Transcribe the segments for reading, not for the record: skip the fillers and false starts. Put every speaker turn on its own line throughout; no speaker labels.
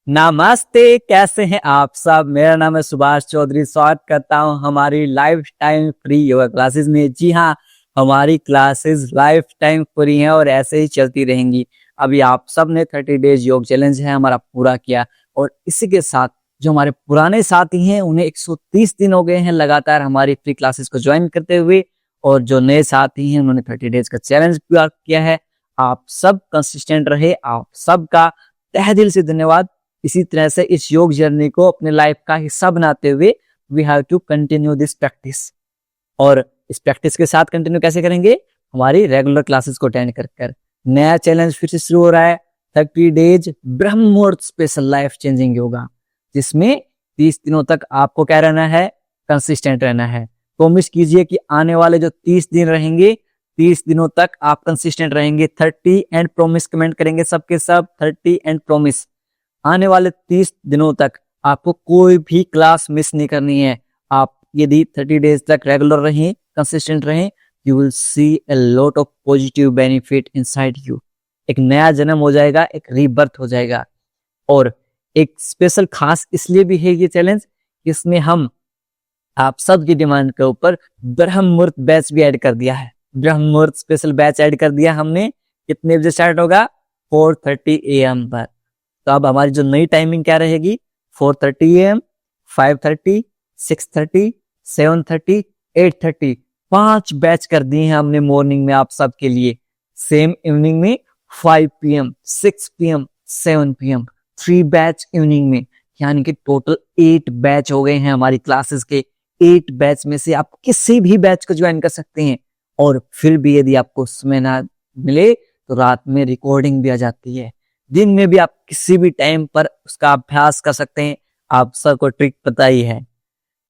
नमस्ते, कैसे हैं आप सब। मेरा नाम है सुभाष चौधरी। स्वागत करता हूं हमारी life time free yoga classes में। जी हाँ, हमारी क्लासेस लाइफ टाइम फ्री हैं और ऐसे ही चलती रहेंगी। अभी आप सब ने 30 डेज योग चैलेंज है हमारा पूरा किया, और इसी के साथ जो हमारे पुराने साथी हैं उन्हें 130 दिन हो गए हैं लगातार हमारी फ्री क्लासेस को ज्वाइन करते हुए, और जो नए साथी हैं उन्होंने 30 डेज का चैलेंज पूरा किया है। आप सब कंसिस्टेंट रहे, आप सबका तहे दिल से धन्यवाद। इसी तरह से इस योग जर्नी को अपने लाइफ का हिस्सा बनाते हुए we have to continue this practice. और इस प्रैक्टिस के साथ कंटिन्यू कैसे करेंगे? हमारी रेगुलर क्लासेस को अटेंड कर नया चैलेंज फिर से शुरू हो रहा है, 30 डेज ब्रह्म मुहूर्त स्पेशल लाइफ चेंजिंग योगा, जिसमें 30 दिनों तक आपको क्या रहना है? कंसिस्टेंट रहना है। प्रॉमिस कीजिए कि आने वाले जो 30 दिन रहेंगे, 30 दिनों तक आप कंसिस्टेंट रहेंगे। 30 एंड प्रॉमिस कमेंट करेंगे सबके सब, 30 एंड प्रॉमिस। आने वाले 30 दिनों तक आपको कोई भी क्लास मिस नहीं करनी है। आप यदि 30 डेज तक रेगुलर रहें, कंसिस्टेंट रहें, you will see a lot of positive benefit inside you. एक नया जन्म हो जाएगा, एक रीबर्थ हो जाएगा। और एक स्पेशल खास इसलिए भी है ये चैलेंज, इसमें हम आप सबकी डिमांड के ऊपर ब्रह्म मुहूर्त बैच भी ऐड कर दिया है। ब्रह्म मुहूर्त स्पेशल बैच ऐड कर दिया हमने। कितने बजे स्टार्ट होगा? 4:30 AM पर। तो अब हमारी जो नई टाइमिंग क्या रहेगी? 4:30 AM, 5:30, 6:30, 7:30, 8:30। 5 बैच कर दिए हैं हमने मॉर्निंग में आप सबके लिए। सेम इवनिंग में 5 PM, 6 PM, 7 PM, 3 batch evening में, यानी कि टोटल 8 बैच हो गए हैं हमारी क्लासेस के। 8 बैच में से आप किसी भी बैच को ज्वाइन कर सकते हैं। और फिर भी यदि आपको समय ना मिले तो रात में रिकॉर्डिंग भी आ जाती है। दिन में भी आप किसी भी टाइम पर उसका अभ्यास कर सकते हैं। आप सबको ट्रिक पता ही है।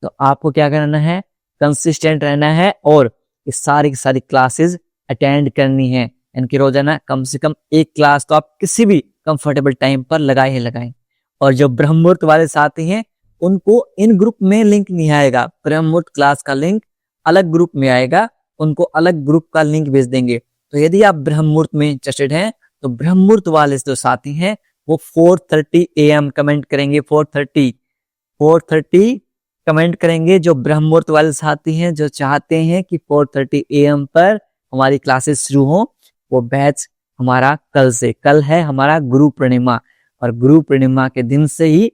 तो आपको क्या करना है? कंसिस्टेंट रहना है और ये सारी की सारी क्लासेस अटेंड करनी है। इनकी रोजाना कम से कम एक क्लास तो आप किसी भी कंफर्टेबल टाइम पर लगाए ही लगाएं। और जो ब्रह्म मुहूर्त वाले साथी हैं उनको इन ग्रुप में लिंक नहीं आएगा। ब्रह्म मुहूर्त क्लास का लिंक अलग ग्रुप में आएगा, उनको अलग ग्रुप का लिंक भेज देंगे। तो यदि आप ब्रह्म मुहूर्त में इंटरेस्टेड हैं तो ब्रह्म मुहूर्त वाले जो साथी हैं वो 4:30 AM कमेंट करेंगे। 4:30 कमेंट करेंगे जो ब्रह्म मुहूर्त वाले साथी हैं, जो चाहते हैं कि 4:30 AM पर हमारी क्लासेस शुरू हो। वो बैच हमारा कल है हमारा गुरु पूर्णिमा, और गुरु पूर्णिमा के दिन से ही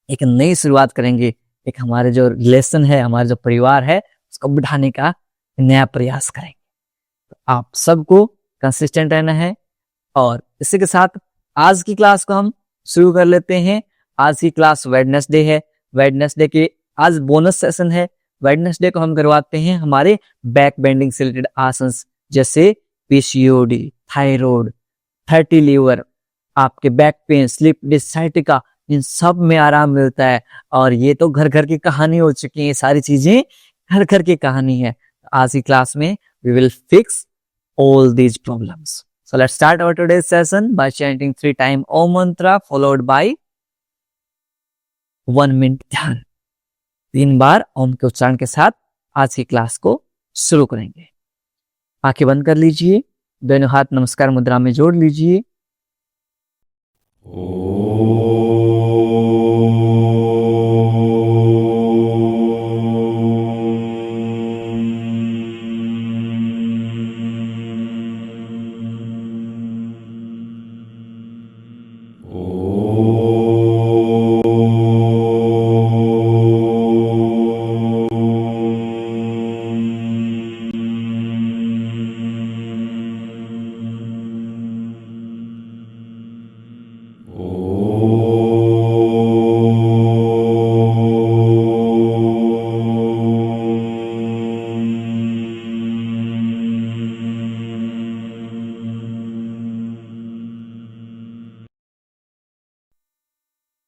एक नई शुरुआत करेंगे। एक हमारे जो रिलेशन है, हमारा जो परिवार है, उसको बढ़ाने का नया प्रयास करेंगे। तो आप सबको कंसिस्टेंट रहना है। और इसी के साथ आज की क्लास को हम शुरू कर लेते हैं। आज की क्लास वेडनेसडे है। वेडनेसडे के आज बोनस सेशन है। वेडनेसडे को हम करवाते हैं हमारे बैक बेंडिंग से रिलेटेड आसन, जैसे पीसीओडी, थायराइड, फैटी लीवर, आपके back pain, slip disc, sciatica, इन सब में आराम मिलता है। और ये तो घर घर की कहानी हो चुकी है। ये सारी चीजें घर घर की कहानी है। आज की क्लास में we will fix all these problems. So let's start our today's session by chanting 3 times Om mantra followed by 1 minute ध्यान। 3 बार ओम के उच्चारण के साथ आज की क्लास को शुरू करेंगे। आंखें बंद कर लीजिए, दोनों हाथ नमस्कार मुद्रा में जोड़ लीजिए।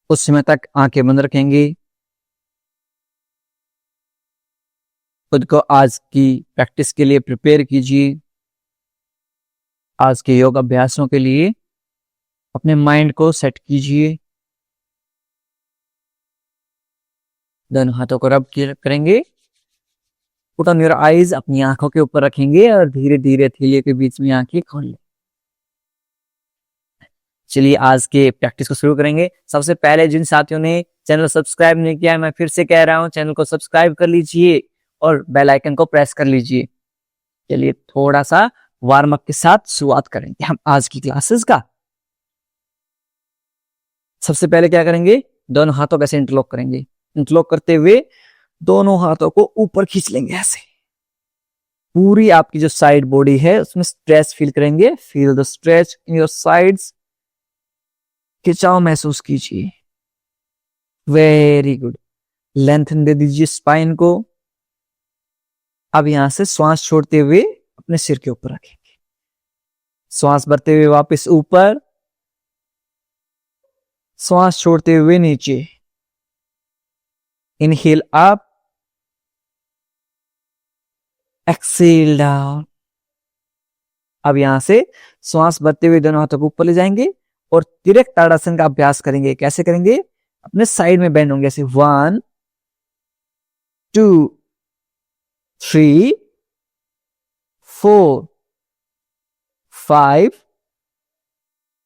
कुछ समय तक आंखें बंद रखेंगे। खुद को आज की प्रैक्टिस के लिए प्रिपेयर कीजिए। आज के योग अभ्यासों के लिए अपने माइंड को सेट कीजिए। दोनों हाथों को रब करेंगे। पुट ऑन योर आईज, अपनी आंखों के ऊपर रखेंगे और धीरे धीरे थैलियों के बीच में आंखें खोल लें। चलिए आज के प्रैक्टिस को शुरू करेंगे। सबसे पहले जिन साथियों ने चैनल सब्सक्राइब नहीं किया है, मैं फिर से कह रहा हूँ, चैनल को सब्सक्राइब कर लीजिए और बेल आइकन को प्रेस कर लीजिए। चलिए थोड़ा सा वार्म अप के साथ शुरुआत करेंगे हम आज की क्लासेस का। सबसे पहले क्या करेंगे, दोनों हाथों को ऐसे इंटरलॉक करेंगे। इंटरलॉक करते हुए दोनों हाथों को ऊपर खींच लेंगे ऐसे। पूरी आपकी जो साइड बॉडी है उसमें स्ट्रेच फील करेंगे। Feel the stretch in your sides. खिंचाव महसूस कीजिए। Very good. लेंथन दे दीजिए स्पाइन को। अब यहां से श्वास छोड़ते हुए अपने सिर के ऊपर रखेंगे। श्वास भरते हुए वापस ऊपर, श्वास छोड़ते हुए नीचे। Inhale up, exhale down. अब यहां से श्वास भरते हुए दोनों हाथों को ऊपर ले जाएंगे और तिरक ताड़ासन का अभ्यास करेंगे। कैसे करेंगे, अपने साइड में बेंड होंगे ऐसे। 1 2 3 4 5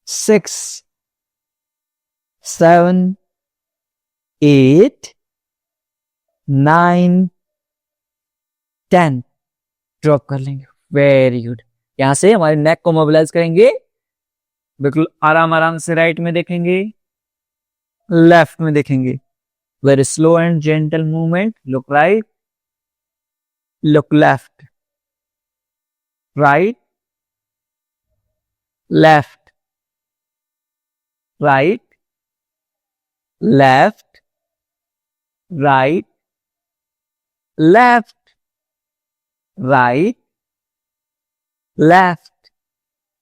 6 7 8 9 10। ड्रॉप कर लेंगे। Very good. यहां से हमारे नेक को मोबिलाइज करेंगे। बिल्कुल आराम आराम से राइट में देखेंगे, लेफ्ट में देखेंगे। Very slow and gentle movement. Look right, look left, right, left, right, left, right, left, right, left.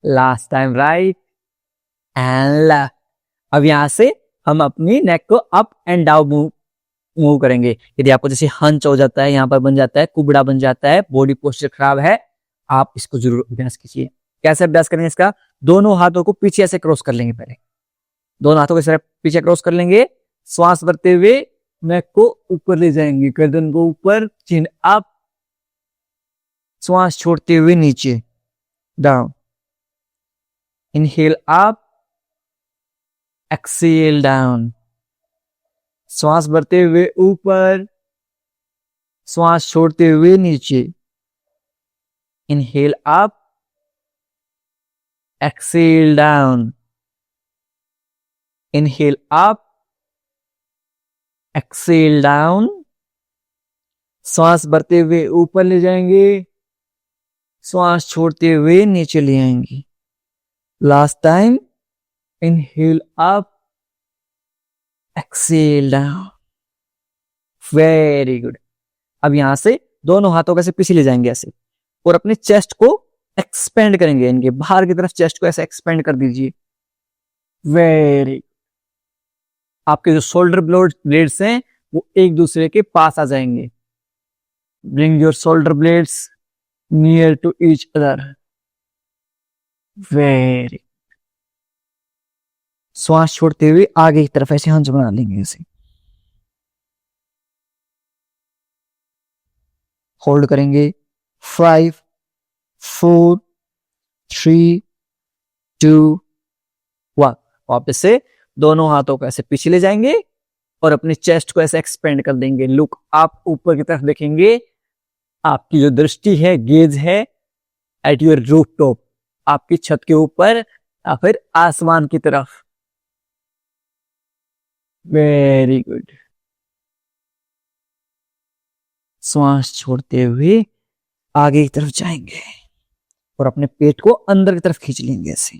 Last time right and left. अब यहां से हम अपनी नेक को अप एंड डाउन मूव करेंगे। यदि आपको जैसे हंच हो जाता है, यहां पर बन जाता है, कुबड़ा बन जाता है, बॉडी पोस्चर खराब है, आप इसको जरूर अभ्यास कीजिए। कैसे अभ्यास करेंगे इसका, दोनों हाथों को पीछे ऐसे क्रॉस कर लेंगे। पहले दोनों हाथों को ऐसे पीछे क्रॉस कर लेंगे। श्वास भरते हुए नेक को ऊपर ले जाएंगे, गर्दन को ऊपर, चिन अप। श्वास छोड़ते हुए नीचे, down. Inhale up, exhale down. श्वास भरते हुए ऊपर, श्वास छोड़ते हुए नीचे। Inhale up, exhale down. Inhale up, exhale down. श्वास भरते हुए ऊपर ले जाएंगे, श्वास छोड़ते हुए नीचे ले आएंगे। Last time, inhale up, exhale down. Very good. अब यहां से दोनों हाथों को ऐसे पीछे ले जाएंगे ऐसे, और अपने चेस्ट को एक्सपेंड करेंगे। इनके बाहर की तरफ चेस्ट को ऐसे एक्सपेंड कर दीजिए। वेरी। आपके जो शोल्डर ब्लेड्स हैं वो एक दूसरे के पास आ जाएंगे। Bring your shoulder blades near to each other. Very. श्वास छोड़ते हुए आगे की तरफ ऐसे हंस बना लेंगे ऐसे। होल्ड करेंगे। 5 4 3 2 1। वापस से दोनों हाथों को ऐसे पीछे ले जाएंगे और अपने चेस्ट को ऐसे एक्सपेंड कर देंगे। लुक आप ऊपर की तरफ देखेंगे। आपकी जो दृष्टि है, गेज है एट योर रूफ टॉप, आपकी छत के ऊपर या फिर आसमान की तरफ। Very good. श्वास छोड़ते हुए आगे की तरफ जाएंगे और अपने पेट को अंदर की तरफ खींच लेंगे ऐसे।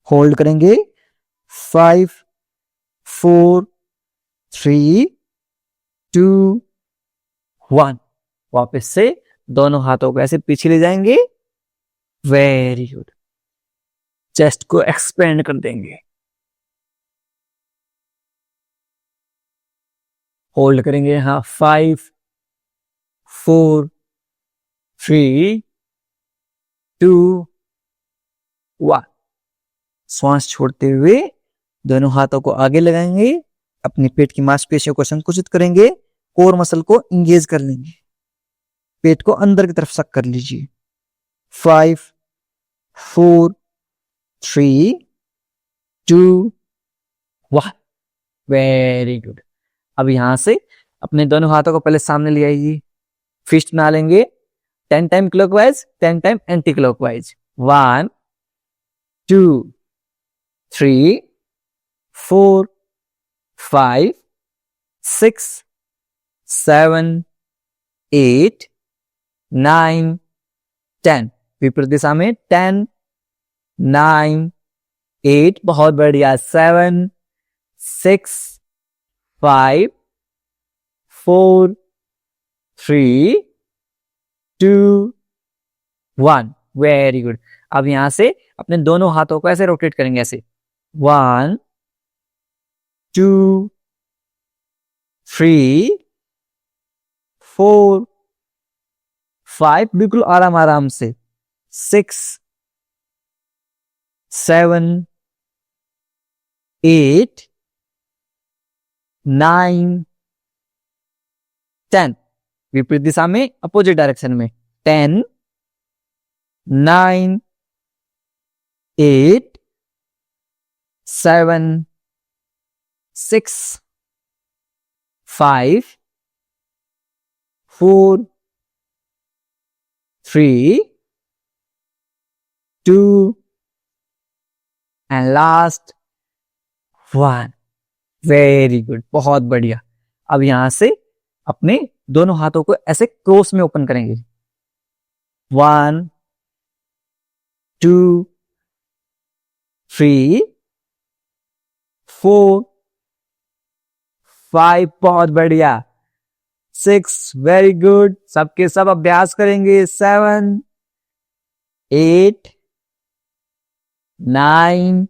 होल्ड करेंगे। 5 4 3 2 1। वापस से दोनों हाथों को ऐसे पीछे ले जाएंगे। Very good. चेस्ट को एक्सपेंड कर देंगे। होल्ड करेंगे। हाँ, 5 4 3 2 1। श्वास छोड़ते हुए दोनों हाथों को आगे लगाएंगे। अपनी पेट की मांसपेशियों को संकुचित करेंगे। कोर मसल को इंगेज कर लेंगे। पेट को अंदर की तरफ सक कर लीजिए। 5 4 3 2 1। Very good. अब यहां से अपने दोनों हाथों को पहले सामने ले आइए, फिस्ट बना लेंगे 10 time clockwise, 10 time anti clockwise. 1 2 3 4 5 6 7 8 9 10। विपरीत दिशा में 10 9 8, बहुत बढ़िया। 7 6 5 4 3 2 1। Very good. अब यहां से अपने दोनों हाथों को ऐसे रोटेट करेंगे, ऐसे 1 2 3 4 5, बिल्कुल आराम आराम से। 6 7 8 9 10। विपरीत दिशा में, अपोजिट डायरेक्शन में। 10 9 8 7 6 5 4 3 2 एंड लास्ट 1। वेरी गुड, बहुत बढ़िया। अब यहां से अपने दोनों हाथों को ऐसे क्रॉस में ओपन करेंगे। 1 2 3 4 5, बहुत बढ़िया। 6, वेरी गुड। सबके सब अभ्यास करेंगे। 7 8 9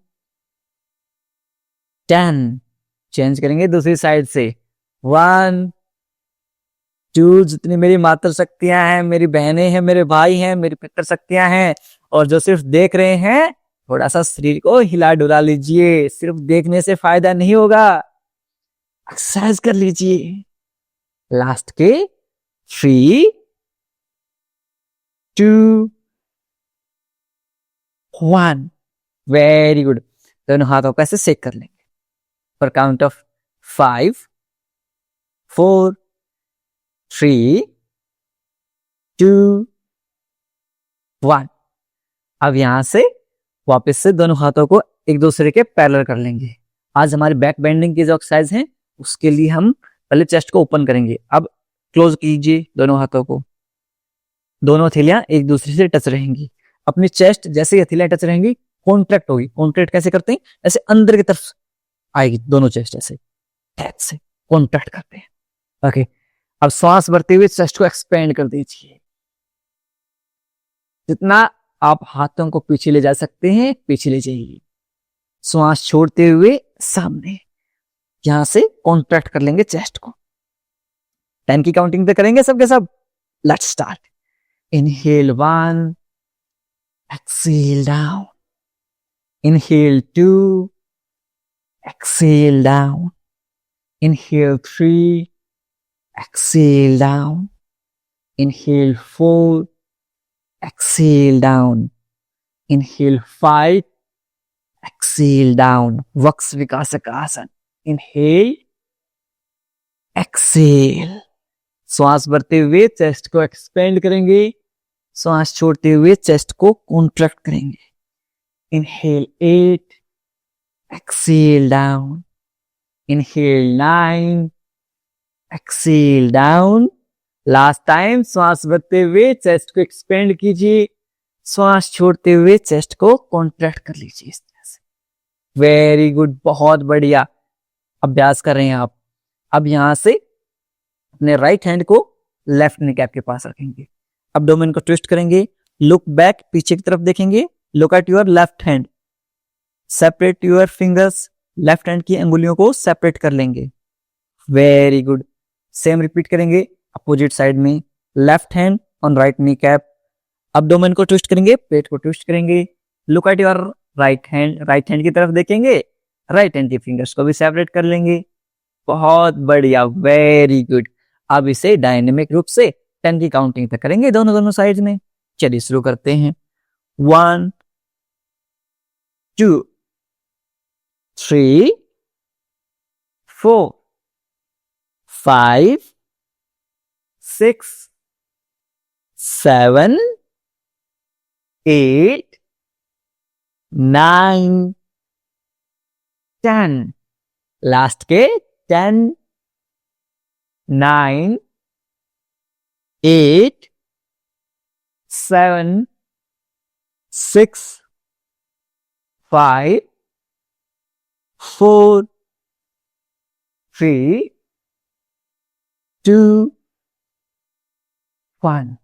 10। चेंज करेंगे दूसरी साइड से। 1 2, जितनी मेरी मातृ शक्तियां हैं, मेरी बहनें हैं, मेरे भाई हैं, मेरी पितृ शक्तियां हैं, और जो सिर्फ देख रहे हैं, थोड़ा सा शरीर को हिला डुला लीजिए। सिर्फ देखने से फायदा नहीं होगा, एक्सरसाइज कर लीजिए। लास्ट के 3 2 1। Very good. दोनों हाथों को ऐसे शेक कर लेंगे पर काउंट ऑफ 5 4 3 2 1। अब यहां से वापस से दोनों हाथों को एक दूसरे के पैरेलल कर लेंगे। आज हमारी बैक बेंडिंग की जो एक्सरसाइज है, उसके लिए हम पहले चेस्ट को ओपन करेंगे। अब क्लोज कीजिए दोनों हाथों को। दोनों हथेलियां एक दूसरे से टच रहेंगी। अपनी चेस्ट जैसे ही हथेलियां टच रहेंगी, कॉन्ट्रैक्ट होगी। कॉन्ट्रैक्ट कैसे करते हैं? ऐसे अंदर की तरफ आएगी दोनों चेस्ट, ऐसे ऐसे कॉन्ट्रैक्ट करते हैं। ओके, अब श्वास भरते हुए चेस्ट को एक्सपेंड कर दीजिए। जितना आप हाथों को पीछे ले जा सकते हैं, पीछे ले जाइए। श्वास छोड़ते हुए सामने, यहां से कॉन्ट्रैक्ट कर लेंगे चेस्ट को। 10 की काउंटिंग पे करेंगे सबके सब। Let's start. Inhale 1, exhale down. Inhale 2, exhale down. Inhale 3, exhale down. Inhale 4, exhale down. Inhale 5, exhale down. वक्स विकासकासन। Inhale, exhale. श्वास भरते हुए चेस्ट को एक्सपेंड करेंगे, श्वास छोड़ते हुए चेस्ट को कॉन्ट्रैक्ट करेंगे। Inhale 8, exhale down. Inhale 9, exhale down. Last time श्वास भरते हुए चेस्ट को एक्सपेंड कीजिए, श्वास छोड़ते हुए चेस्ट को कॉन्ट्रैक्ट कर लीजिए इस तरह से। वेरी गुड, बहुत बढ़िया अभ्यास कर रहे हैं आप। अब यहां से अपने राइट हैंड को लेफ्ट नी कैप के पास रखेंगे। एब्डोमेन को ट्विस्ट करेंगे, लुक बैक, पीछे की तरफ देखेंगे। Look at your left hand, separate your fingers. Left hand की अंगुलियों को सेपरेट कर लेंगे। Very good. सेम रिपीट करेंगे अपोजिट साइड में। Left hand on right knee cap. Abdomen को ट्विस्ट करेंगे, पेट को ट्विस्ट करेंगे। Look at your right hand, right hand की तरफ देखेंगे। राइट हैंड की फिंगर्स को भी सेपरेट कर लेंगे। बहुत बढ़िया, वेरी गुड। अब इसे डायनेमिक रूप से 10 की काउंटिंग तक करेंगे दोनों साइड में। चलिए शुरू करते हैं। 1 2 3 4 5 6 7 8 9 10 लास्ट के 10 9 8 7 6 5 4 3 2 1।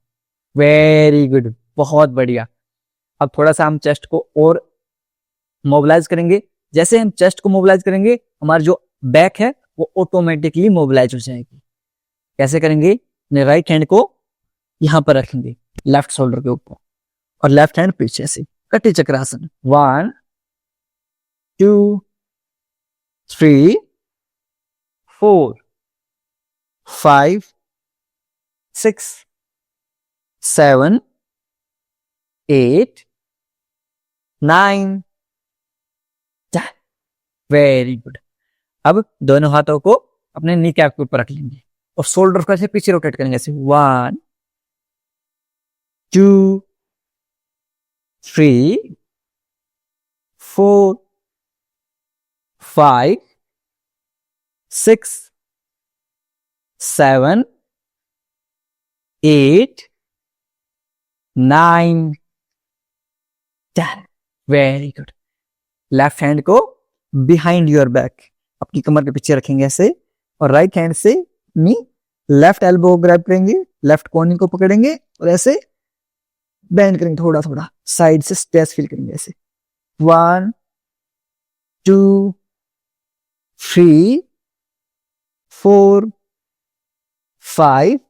वेरी गुड, बहुत बढ़िया। अब थोड़ा सा हम चेस्ट को और मोबिलाइज करेंगे। जैसे हम चेस्ट को मोबिलाइज करेंगे, हमारी जो बैक है वो ऑटोमेटिकली मोबिलाइज हो जाएगी। कैसे करेंगे? अपने राइट हैंड को यहां पर रखेंगे लेफ्ट शोल्डर के ऊपर और लेफ्ट हैंड पीछे से, कटी चक्रासन। 1 2 3 4 5 6 7 8 9 10। Very good. अब दोनों हाथों को अपने नी कैप के ऊपर रख लेंगे और शोल्डर को ऐसे पीछे रोटेट करेंगे ऐसे। 1 2 3 4 5 6 7 8 9 10। Very good. लेफ्ट हैंड को बिहाइंड योर बैक, अपनी कमर के पीछे रखेंगे ऐसे, और राइट हैंड से नी लेफ्ट एल्बो ग्रैब करेंगे, लेफ्ट कोनी को पकड़ेंगे और ऐसे बेंड करेंगे, थोड़ा थोड़ा साइड से स्ट्रेच फील करेंगे ऐसे। 1 2 3 4 5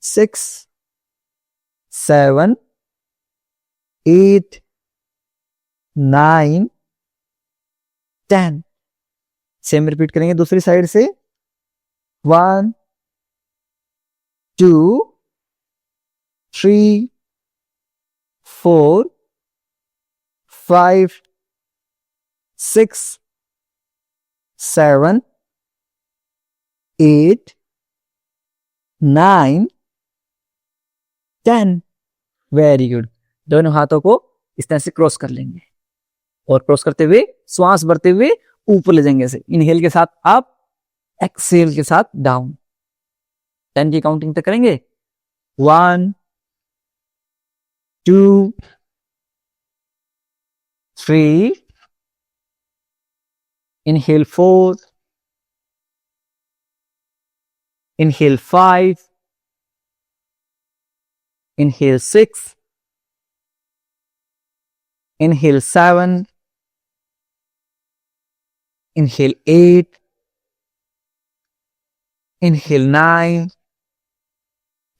6 7 8 9 10। सेम रिपीट करेंगे दूसरी साइड से। 1 2 3 4 5 6 7 8 9 10। Very good. दोनों हाथों को इस तरह से क्रॉस कर लेंगे और क्रॉस करते हुए श्वास भरते हुए ऊपर ले जाएंगे ऐसे। इनहेल के साथ अप, एक्सेल के साथ डाउन। 10 की काउंटिंग तक करेंगे। 1 2 3 inhale 4 inhale 5 inhale 6 inhale 7 inhale 8 inhale 9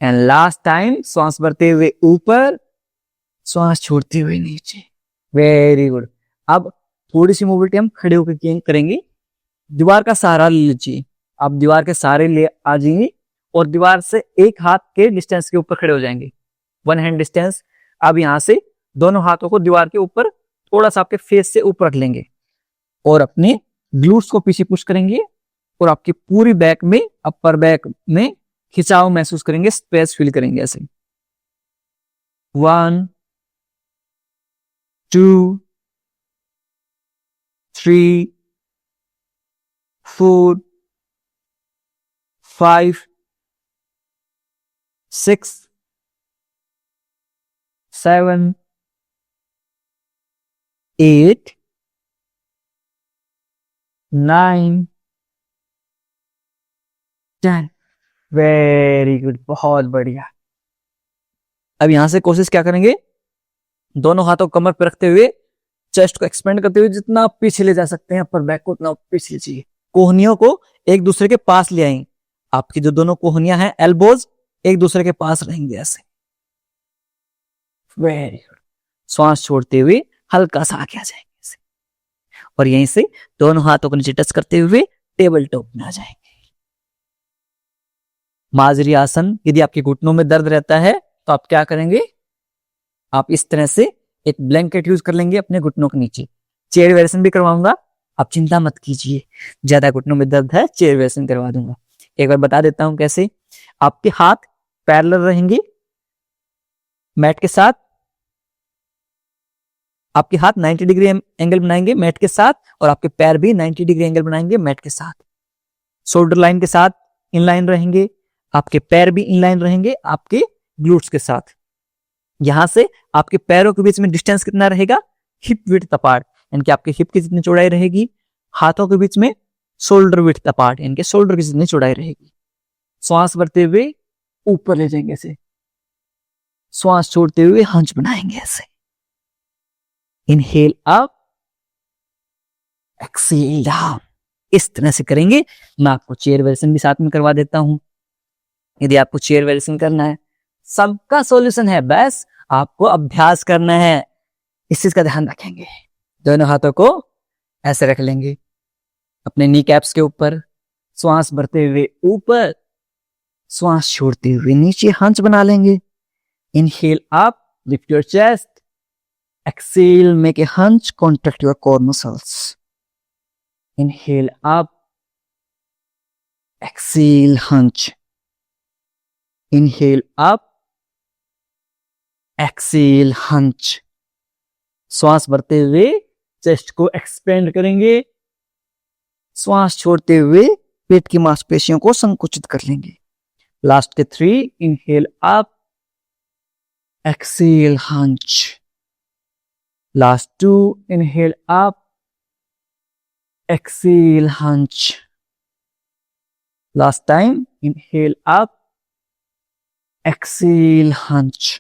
and last time श्वास भरते हुए ऊपर, श्वास छोड़ते हुए नीचे। Very good. अब थोड़ी सी मूवमेंट हम खड़े होकर करेंगे। दीवार का सहारा ले लीजिए। आप दीवार के सहारे ले आ जाएंगे और दीवार से एक हाथ के डिस्टेंस के ऊपर खड़े हो जाएंगे, 1 हैंड डिस्टेंस। अब यहां से दोनों हाथों को दीवार के ऊपर थोड़ा सा आपके फेस से ऊपर रख लेंगे और अपने ग्लूट्स को पीछे पुश करेंगे और आपकी पूरी बैक में, अपर बैक में खिंचाव महसूस करेंगे, स्पेस फील करेंगे ऐसे। 1 2 3 4 5 6 7 8 9 10। वेरी गुड, बहुत बढ़िया। अब यहां से कोशिश क्या करेंगे, दोनों हाथों को कमर पर रखते हुए चेस्ट को एक्सपेंड करते हुए जितना पीछे ले जा सकते हैं अपर बैक को उतना पीछे लीजिए। कोहनियों को एक दूसरे के पास ले आएंगे। आपकी जो दोनों कोहनियां हैं, एल्बोज एक दूसरे के पास रहेंगे ऐसे। Very good. श्वास छोड़ते हुए हल्का सा आगे आ जाएंगे ऐसे और यहीं से दोनों हाथों को नीचे टच करते हुए टेबल टॉप में आ जाएंगे। माजरी आसन। यदि आपके घुटनों में दर्द रहता है तो आप क्या करेंगे, आप इस तरह से एक ब्लैंकेट यूज कर लेंगे अपने घुटनों के नीचे। चेयर वेरिएशन भी करवाऊंगा, आप चिंता मत कीजिए, ज्यादा घुटनों में दर्द है, चेयर वेल्सन करवा दूंगा। एक बार बता देता हूं कैसे। आपके हाथ पैरेलल रहेंगे मैट के साथ, आपके हाथ 90 डिग्री एंगल बनाएंगे मैट के साथ, और आपके पैर भी 90 डिग्री एंगल बनाएंगे मैट के साथ। शोल्डर लाइन के साथ इनलाइन रहेंगे, आपके पैर भी इनलाइन रहेंगे आपके ग्लूट्स के साथ। यहां से आपके पैरों के बीच में डिस्टेंस कितना रहेगा, हिप विड्थ अपार्ट, यानी कि आपके हिप की जितनी चौड़ाई रहेगी। हाथों के बीच में शोल्डर विड्थ अपार्ट, यानी कि शोल्डर की जितनी चौड़ाई रहेगी। श्वास भरते हुए ऊपर ले जाएंगे ऐसे, श्वास छोड़ते हुए हंच बनाएंगे ऐसे। इनहेल अप, एक्सहेल डाउन, इस तरह से करेंगे। मैं आपको चेयर वेल्सन भी साथ में करवा देता हूं, यदि आपको चेयर वेल्सन करना है। सबका सॉल्यूशन है, बस आपको अभ्यास करना है, इस चीज का ध्यान रखेंगे। दोनों हाथों को ऐसे रख लेंगे अपने नी कैप्स के ऊपर, श्वास भरते हुए ऊपर, श्वास छोड़ते हुए नीचे हंच बना लेंगे। Inhale up, lift your chest, exhale, make a hunch, contract your core muscles. Inhale up, exhale, hunch. Inhale up, exhale, hunch. श्वास भरते हुए चेस्ट को एक्सपेंड करेंगे, श्वास छोड़ते हुए पेट की मांसपेशियों को संकुचित कर लेंगे। लास्ट के 3, inhale up, exhale, hunch. Last 2, inhale up, exhale, hunch. Last time, inhale up, exhale, hunch.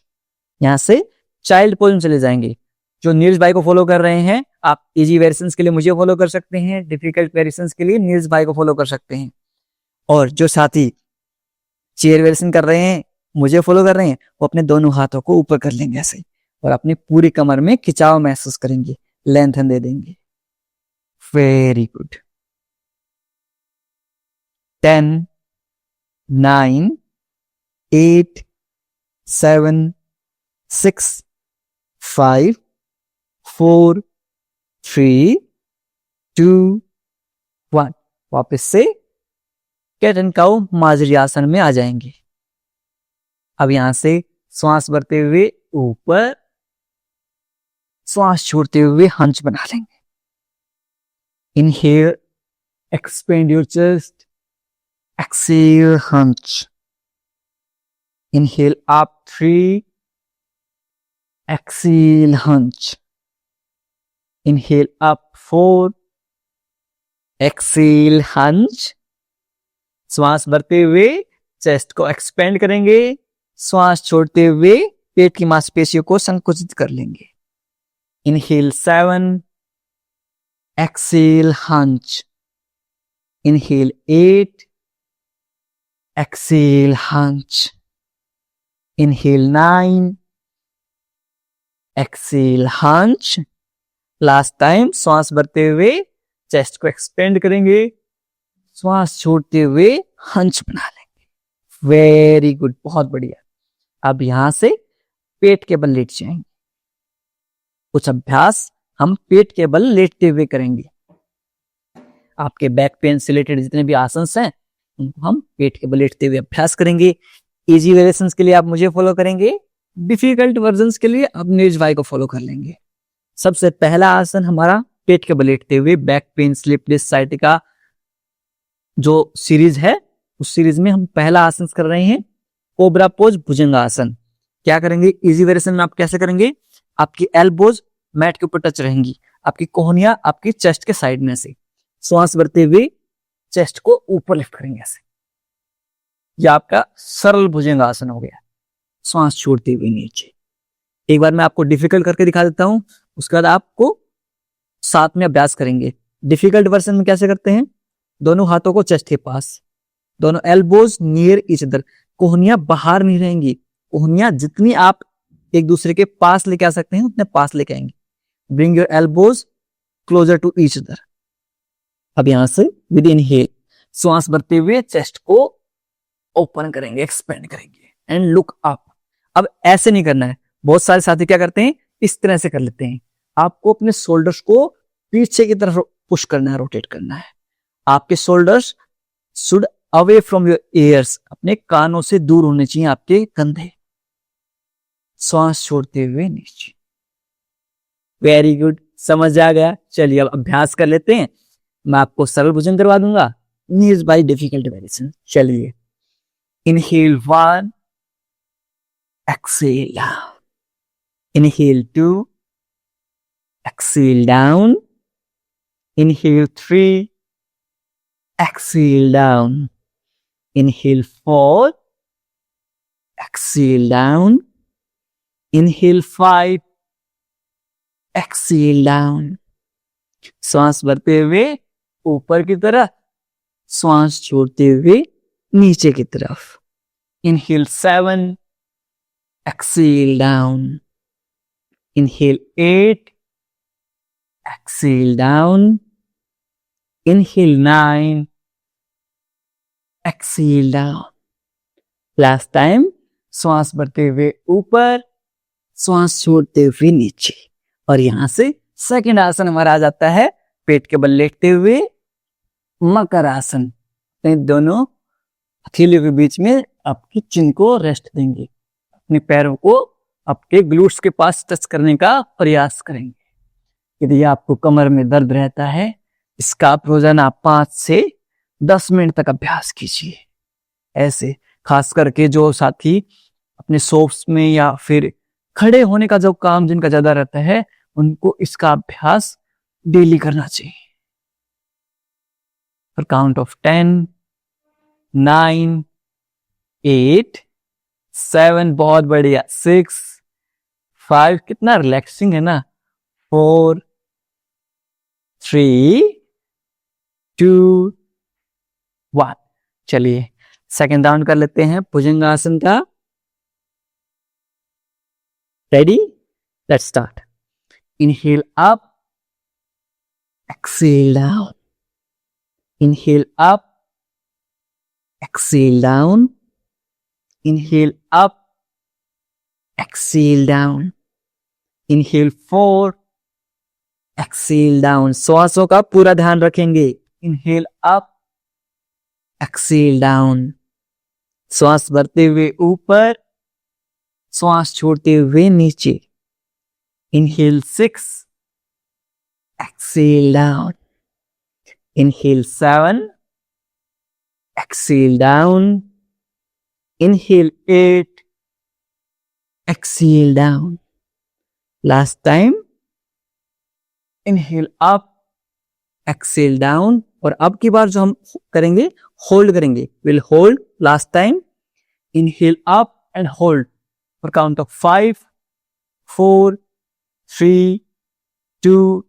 यहां से चाइल्ड पोज में चले जाएंगे। जो नीरज भाई को फॉलो कर रहे हैं, आप इजी वेरिएशंस के लिए मुझे फॉलो कर सकते हैं, डिफिकल्ट वेरिएशंस के लिए नीरज भाई को फॉलो कर सकते हैं। और जो साथी चेयर वेरिएशन कर रहे हैं, मुझे फॉलो कर रहे हैं, वो अपने दोनों हाथों को ऊपर कर लेंगे ऐसे, और अपनी पूरी कमर में खिंचाव महसूस करेंगे, लेंथन दे देंगे। Very good. 10, 9, 8, 7, 6, 5, 4, 3, 2, 1। वापस से कैट एंड काउ माजरी आसन में आ जाएंगे। अब यहां से श्वास भरते हुए ऊपर, श्वास छोड़ते हुए हंच बना लेंगे। Inhale, expand your chest, exhale, hunch. Inhale up 3, exhale, hunch. Inhale up 4, exhale, hunch. श्वास भरते हुए चेस्ट को एक्सपेंड करेंगे, श्वास छोड़ते हुए पेट की मांसपेशियों को संकुचित कर लेंगे। Inhale 7, exhale, hunch. Inhale 8, exhale, hunch. Inhale 9, exhale, hunch. Last time, श्वास भरते हुए चेस्ट को एक्सपेंड करेंगे, श्वास छोड़ते हुए हंच बना लेंगे। वेरी गुड, बहुत बढ़िया। अब यहां से पेट के बल लेट जाएंगे। कुछ अभ्यास हम पेट के बल लेटते हुए करेंगे। आपके बैक पेन से रिलेटेड जितने भी आसन हैं, उनको हम पेट के बल लेटते हुए अभ्यास करेंगे। इजी वेरिएशंस के लिए आप मुझे फॉलो करेंगे, डिफिकल्ट वर्जन्स के लिए आप नीरज भाई को फॉलो कर लेंगे। सबसे पहला आसन हमारा पेट के बल लेटते हुए बैक पेन स्लीपलेस साइटिका जो सीरीज है, उस सीरीज में हम पहला आसन कर रहे हैं कोबरा पोज भुजंगासन। क्या करेंगे इजी वेरिएशन में, आप कैसे करेंगे, आपकी एल्बोज मैट के ऊपर टच रहेंगी, आपकी कोहनियां आपकी चेस्ट के साइड में से, श्वास भरते हुए चेस्ट को ऊपर लिफ्ट करेंगे ऐसे। यह आपका सरल भुजंगासन हो गया। श्वास छोड़ते हुए नीचे। एक बार मैं आपको डिफिकल्ट करके दिखा देता हूं, उसके बाद आपको साथ में अभ्यास करेंगे। डिफिकल्ट वर्जन में कैसे करते हैं, दोनों हाथों को चेस्ट के पास, दोनों एल्बोज नियर ईच अदर, कोहनियां बाहर नहीं रहेंगी, कोहनियां जितनी आप एक दूसरे के पास लेके आ सकते हैं उतने पास लेके आएंगे। Bring your elbows closer to each other. अब यहां से विद इनहेल श्वास भरते हुए चेस्ट को ओपन करेंगे, एक्सपेंड करेंगे एंड लुक अप। अब ऐसे नहीं करना है, बहुत सारे साथी क्या करते हैं, इस तरह से कर लेते हैं। आपको अपने शोल्डर्स को पीछे की तरफ पुश करना है, रोटेट करना है। आपके shoulders should away from your ears, अपने कानों से दूर होने चाहिए आपके कंधे। श्वास छोड़ते हुए नीचे। वेरी गुड, समझ आ गया। चलिए अब अभ्यास कर लेते हैं। मैं आपको सरल भुजंग करवा दूंगा, नीज बाई डिफिकल्ट वेरिएशन। चलिए, inhale 1, exhale down. Inhale 2, exhale down. Inhale 3, exhale down. Inhale 4, exhale down. Inhale 5, exhale down. श्वास भरते हुए ऊपर की तरफ, श्वास छोड़ते हुए नीचे की तरफ। Inhale 7, exhale down. Inhale 8, exhale down. Inhale 9, exhale down. Last time, श्वास भरते हुए ऊपर, श्वास छोड़ते हुए नीचे। और यहां से सेकंड आसन हमारा आ जाता है, पेट के बल लेटते हुए मकर आसन। दोनों हथेलियों के बीच में आपकी चिन को रेस्ट देंगे, अपने पैरों को आपके ग्लूट्स के पास टच करने का प्रयास करेंगे। यदि आपको कमर में दर्द रहता है, इसका आप रोजाना 5 से 10 मिनट तक अभ्यास कीजिए। ऐसे खास करके जो साथी अपने शॉप्स में या फिर खड़े होने का जो काम जिनका ज्यादा रहता है, उनको इसका अभ्यास डेली करना चाहिए। For count of 10, 9, 8, 7, बहुत बढ़िया, 6, 5, कितना रिलैक्सिंग है ना, 4, 3, 2, 1। चलिए सेकंड राउंड कर लेते हैं भुजंगासन का। Ready? Let's start. Inhale up, exhale down. Inhale up, exhale down. Inhale up, exhale down. Inhale 4, exhale down. श्वासों का पूरा ध्यान रखेंगे। Inhale up, exhale down. श्वास भरते हुए ऊपर, श्वास छोड़ते हुए नीचे। Inhale 6, exhale down. Inhale 7, exhale down. Inhale 8, exhale down. Last time. Inhale up, exhale down. और अब की बार जो हम करेंगे, होल्ड करेंगे। We'll hold last time. Inhale up and hold for count of 5, 4, 3, 2,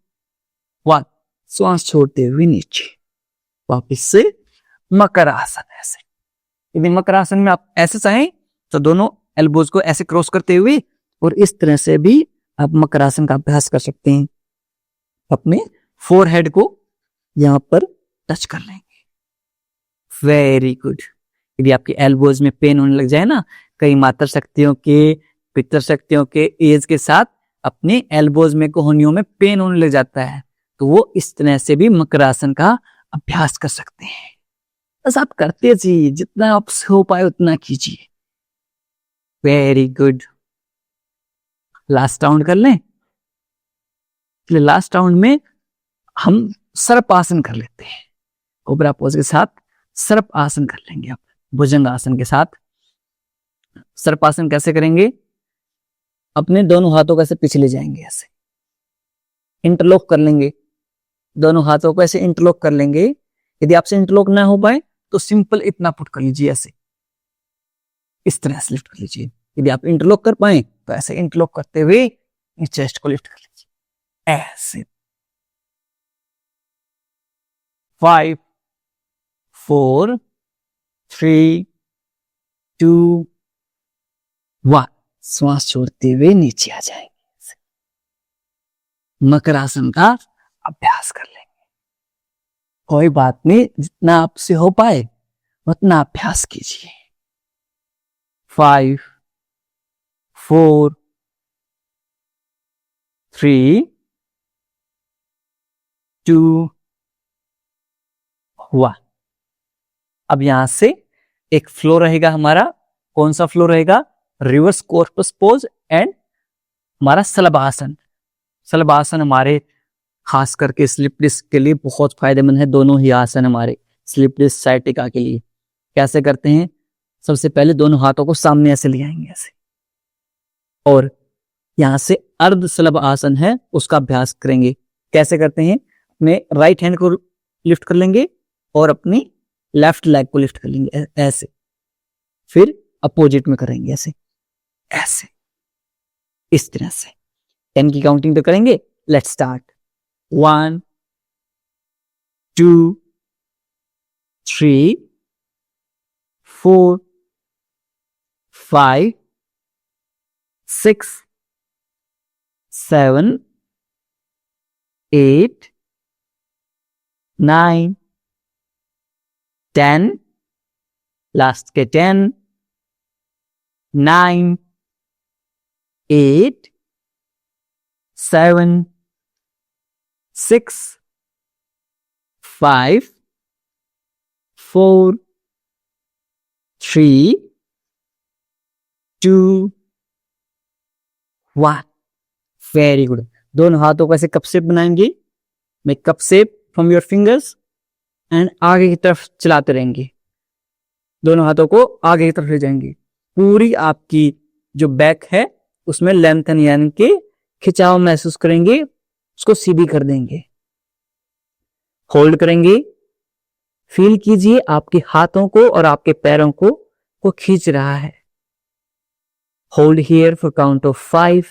1. श्वास छोड़ते हुए नीचे। वापस से मकर आसन। ऐसे यदि मकर आसन में आप ऐसे चाहें तो दोनों एल्बोज को ऐसे क्रॉस करते हुए और इस तरह से भी आप मकर आसन का अभ्यास कर सकते हैं। अपने फोरहेड को यहां पर टच कर लेंगे। Very good. यदि आपके एल्बोज में पेन होने लग जाए ना, कई मातृ शक्तियों के, पितृ शक्तियों के एज के साथ अपने एल्बोज में, कोहनियों में पेन होने लग जाता है, तो वो इस तरह से भी मकर आसन का अभ्यास कर सकते हैं। बस आप करते जाइए, जितना आपसे हो पाए उतना कीजिए। Very good. लास्ट राउंड कर लें। लास्ट राउंड में हम सर्प आसन कर लेते हैं। कोबरा पोज के साथ सर्प आसन कर लेंगे आप, भुजंग आसन के साथ। सर्प आसन कैसे करेंगे? अपने दोनों हाथों को ऐसे पीछे ले जाएंगे, ऐसे इंटरलॉक कर लेंगे। दोनों हाथों को ऐसे इंटरलॉक कर लेंगे। यदि आपसे इंटरलॉक ना हो पाए तो सिंपल इतना पुट कर लीजिए, ऐसे इस तरह से लिफ्ट कर लीजिए। यदि आप इंटरलॉक कर पाए तो ऐसे इंटरलॉक करते हुए चेस्ट को लिफ्ट कर लीजिए, ऐसे। 5, 4, 3, 2, 1। श्वास छोड़ते हुए नीचे आ जाएंगे। मकर आसन का अभ्यास कर लेंगे। कोई बात नहीं, जितना आपसे हो पाए उतना अभ्यास कीजिए। 5, 4, 3, 2, हुआ। अब यहां से एक फ्लो रहेगा हमारा, कौन सा फ्लो रहेगा? रिवर्स कॉर्पस पोज एंड हमारा शलभासन। शलभासन हमारे खास करके स्लिप डिस्क के लिए बहुत फायदेमंद है। दोनों ही आसन हमारे स्लिप डिस्क साइटिका के लिए। कैसे करते हैं? सबसे पहले दोनों हाथों को सामने ऐसे ले आएंगे ऐसे, और यहां से अर्ध शलभ आसन है उसका अभ्यास करेंगे। कैसे करते हैं? अपने राइट हैंड को लिफ्ट कर लेंगे और अपनी लेफ्ट लेग को लिफ्ट कर लेंगे ऐसे, फिर अपोजिट में करेंगे ऐसे ऐसे, इस तरह से। 10 की काउंटिंग तो करेंगे। Let's start. 1 2 3 4 5 6 7 8 9 10, लास्ट के 10 9 8 7 6 5 4 3 2 1। Very good. दोनों हाथों को ऐसे कप शेप बनाएंगे। Make cup shape from your fingers and आगे की तरफ चलाते रहेंगे। दोनों हाथों को आगे की तरफ ले जाएंगे। पूरी आपकी जो बैक है उसमें लेंथन यानी कि खिंचाव महसूस करेंगे, उसको सीधी कर देंगे। होल्ड करेंगे। फील कीजिए आपके हाथों को और आपके पैरों को खींच रहा है। Hold here for count of 5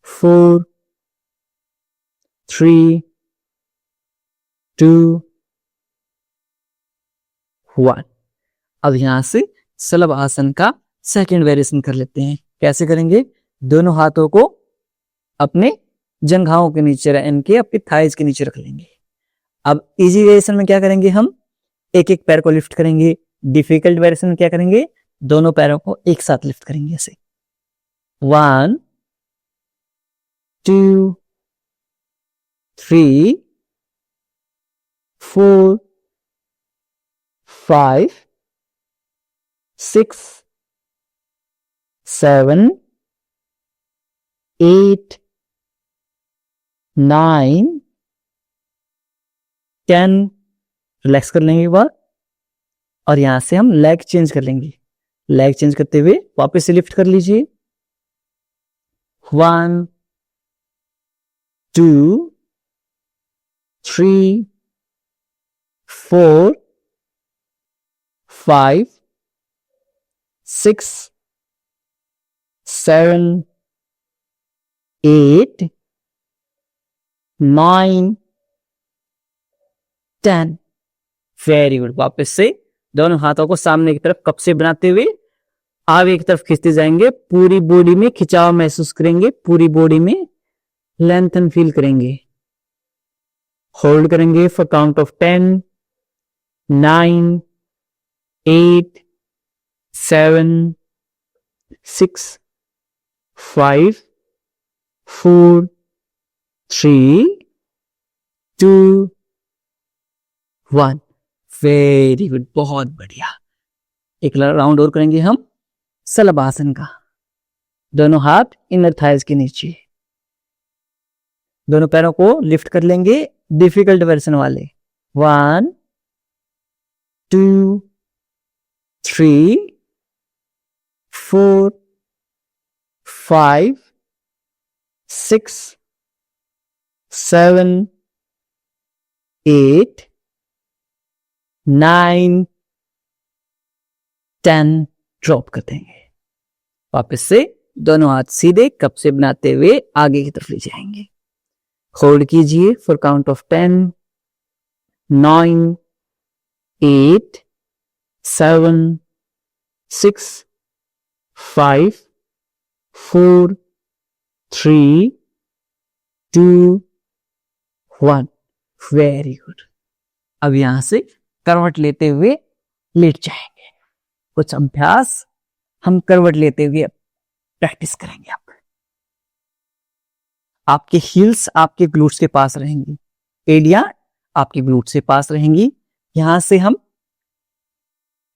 4 3 2 1। अब यहां से शलभ आसन का सेकंड वेरिएशन कर लेते हैं। कैसे करेंगे? दोनों हाथों को अपने जंघाओं के नीचे इनके आपके थाइज के नीचे रख लेंगे। अब इजी वेरिएशन में क्या करेंगे? हम एक एक पैर को लिफ्ट करेंगे। डिफिकल्ट वेरिएशन में क्या करेंगे? दोनों पैरों को एक साथ लिफ्ट करेंगे ऐसे। 1 2 3 4 5 6 7 8 9 10। रिलैक्स कर लेंगे एक बार और यहां से हम लेग चेंज कर लेंगे। लेग चेंज करते हुए वापस से लिफ्ट कर लीजिए। 1 2 3 4 5 6 7 8 9 10। Very good. वापस से दोनों हाथों को सामने की तरफ कप से बनाते हुए आगे की तरफ खींचते जाएंगे। पूरी बॉडी में खिंचाव महसूस करेंगे, पूरी बॉडी में लेंथन फील करेंगे। होल्ड करेंगे for count of 10 9 8 7 6 5 4 3 2 1। Very good. बहुत बढ़िया। एक राउंड और करेंगे हम शलभ आसन का। दोनों हाथ इनर थाइज के नीचे, दोनों पैरों को लिफ्ट कर लेंगे डिफिकल्ट वर्जन वाले। 1 2 3 4 5 6 7 8 9 10। ड्रॉप कर देंगे। वापस से दोनों हाथ सीधे कप से बनाते हुए आगे की तरफ ले जाएंगे। होल्ड कीजिए for count of 10 9 8 7 6 5 4 3 2 1। Very good. अब यहां से करवट लेते हुए लेट जाएंगे। कुछ अभ्यास हम करवट लेते हुए प्रैक्टिस करेंगे। आपके हील्स आपके ग्लूट्स के पास रहेंगी, एड़ियां आपके ग्लूट से पास रहेंगी। यहां से हम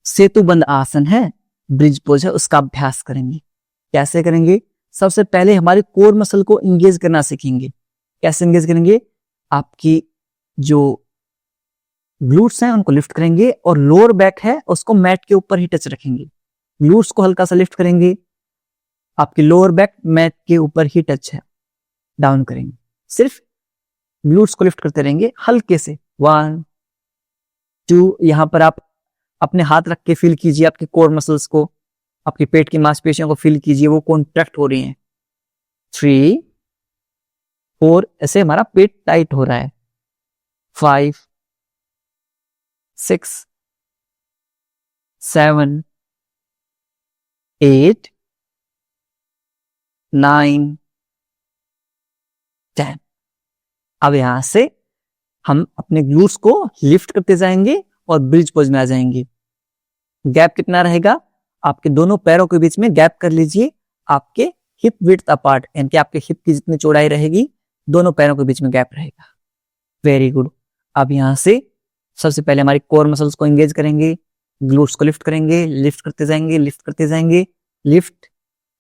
सेतुबंध आसन है, ब्रिज पोज है, उसका अभ्यास करेंगे। कैसे करेंगे? सबसे पहले हमारे कोर मसल को इंगेज करना सीखेंगे। कैसे इंगेज करेंगे? आपकी जो ग्लूट्स हैं उनको लिफ्ट करेंगे और लोअर बैक है उसको मैट के ऊपर ही टच रखेंगे। ग्लूट्स को हल्का सा लिफ्ट करेंगे, आपकी लोअर बैक मैट के ऊपर ही टच है, डाउन करेंगे। सिर्फ ग्लूट्स को लिफ्ट करते रहेंगे हल्के से। 1 2, यहां पर आप अपने हाथ रख के फील कीजिए आपके कोर मसल्स को, आपके पेट की मांसपेशियों को फील कीजिए, वो कॉन्ट्रैक्ट हो रही हैं। 3 4, ऐसे हमारा पेट टाइट हो रहा है। 5 6 7 8 9 10। अब यहां से हम अपने ग्लूट्स को लिफ्ट करते जाएंगे और ब्रिज पोज में आ जाएंगे। गैप कितना रहेगा? आपके दोनों पैरों के बीच में गैप कर लीजिए, आपके हिप विड्थ अपार्ट, यानी कि आपके हिप की जितनी चौड़ाई रहेगी दोनों पैरों के बीच में गैप रहेगा। Very good. अब यहां से सबसे पहले हमारी कोर मसल्स को एंगेज करेंगे, ग्लूट्स को लिफ्ट करेंगे, लिफ्ट करते जाएंगे, लिफ्ट करते जाएंगे, लिफ्ट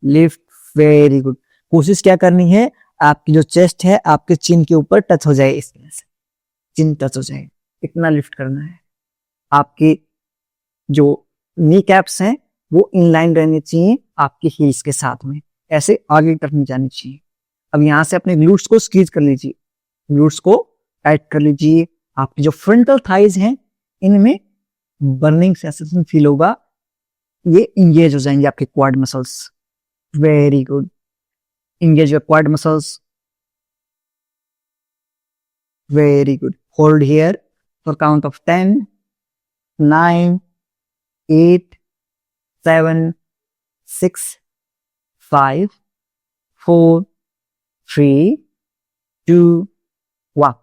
लिफ्ट। Very good. कोशिश क्या करनी है? आपकी जो चेस्ट है आपके चिन के ऊपर टच हो जाए, इस तरह से चिन टच हो जाए, इतना लिफ्ट करना है। आपकी जो नी कैप्स हैं वो इनलाइन रहनी चाहिए आपकी हील्स के साथ में, ऐसे आगे तक नहीं जानी चाहिए। अब यहां से अपने ग्लूट्स को स्क्वीज कर लीजिए, ग्लूट्स को टाइट कर लीजिए। आपकी जो फ्रंटल थाइज हैं इनमें बर्निंग सेंसेशन फील होगा, ये इंगेज हो जाएंगे आपके quad muscles. Very good. Engage your quad muscles. Very good. Hold here for count of 10 9 8 7 6 5 4 3 2 1।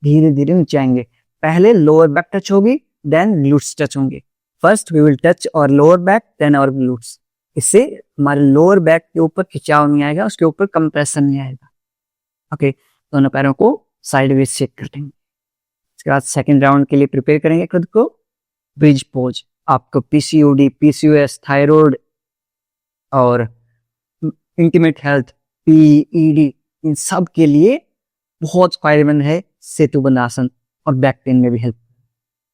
धीरे धीरे नीचे आएंगे। पहले लोअर बैक टच होगी, देन ग्लूट्स टच होंगे। फर्स्ट वी विल टच और लोअर बैक, देन और ग्लूट्स। इससे हमारे लोअर बैक के ऊपर खिंचाव नहीं आएगा, उसके ऊपर कंप्रेशन नहीं आएगा। ओके, दोनों पैरों को साइडवेज शेक कर देंगे। इसके बाद सेकंड राउंड के लिए प्रिपेयर करेंगे खुद को। ब्रिज पोज आपको पीसीओडी, पीसीओएस, थायराइड और इंटीमेट हेल्थ, पीईडी, इन सब के लिए बहुत फायदेमंद है सेतुबंध आसन, और बैक पेन में भी हेल्प।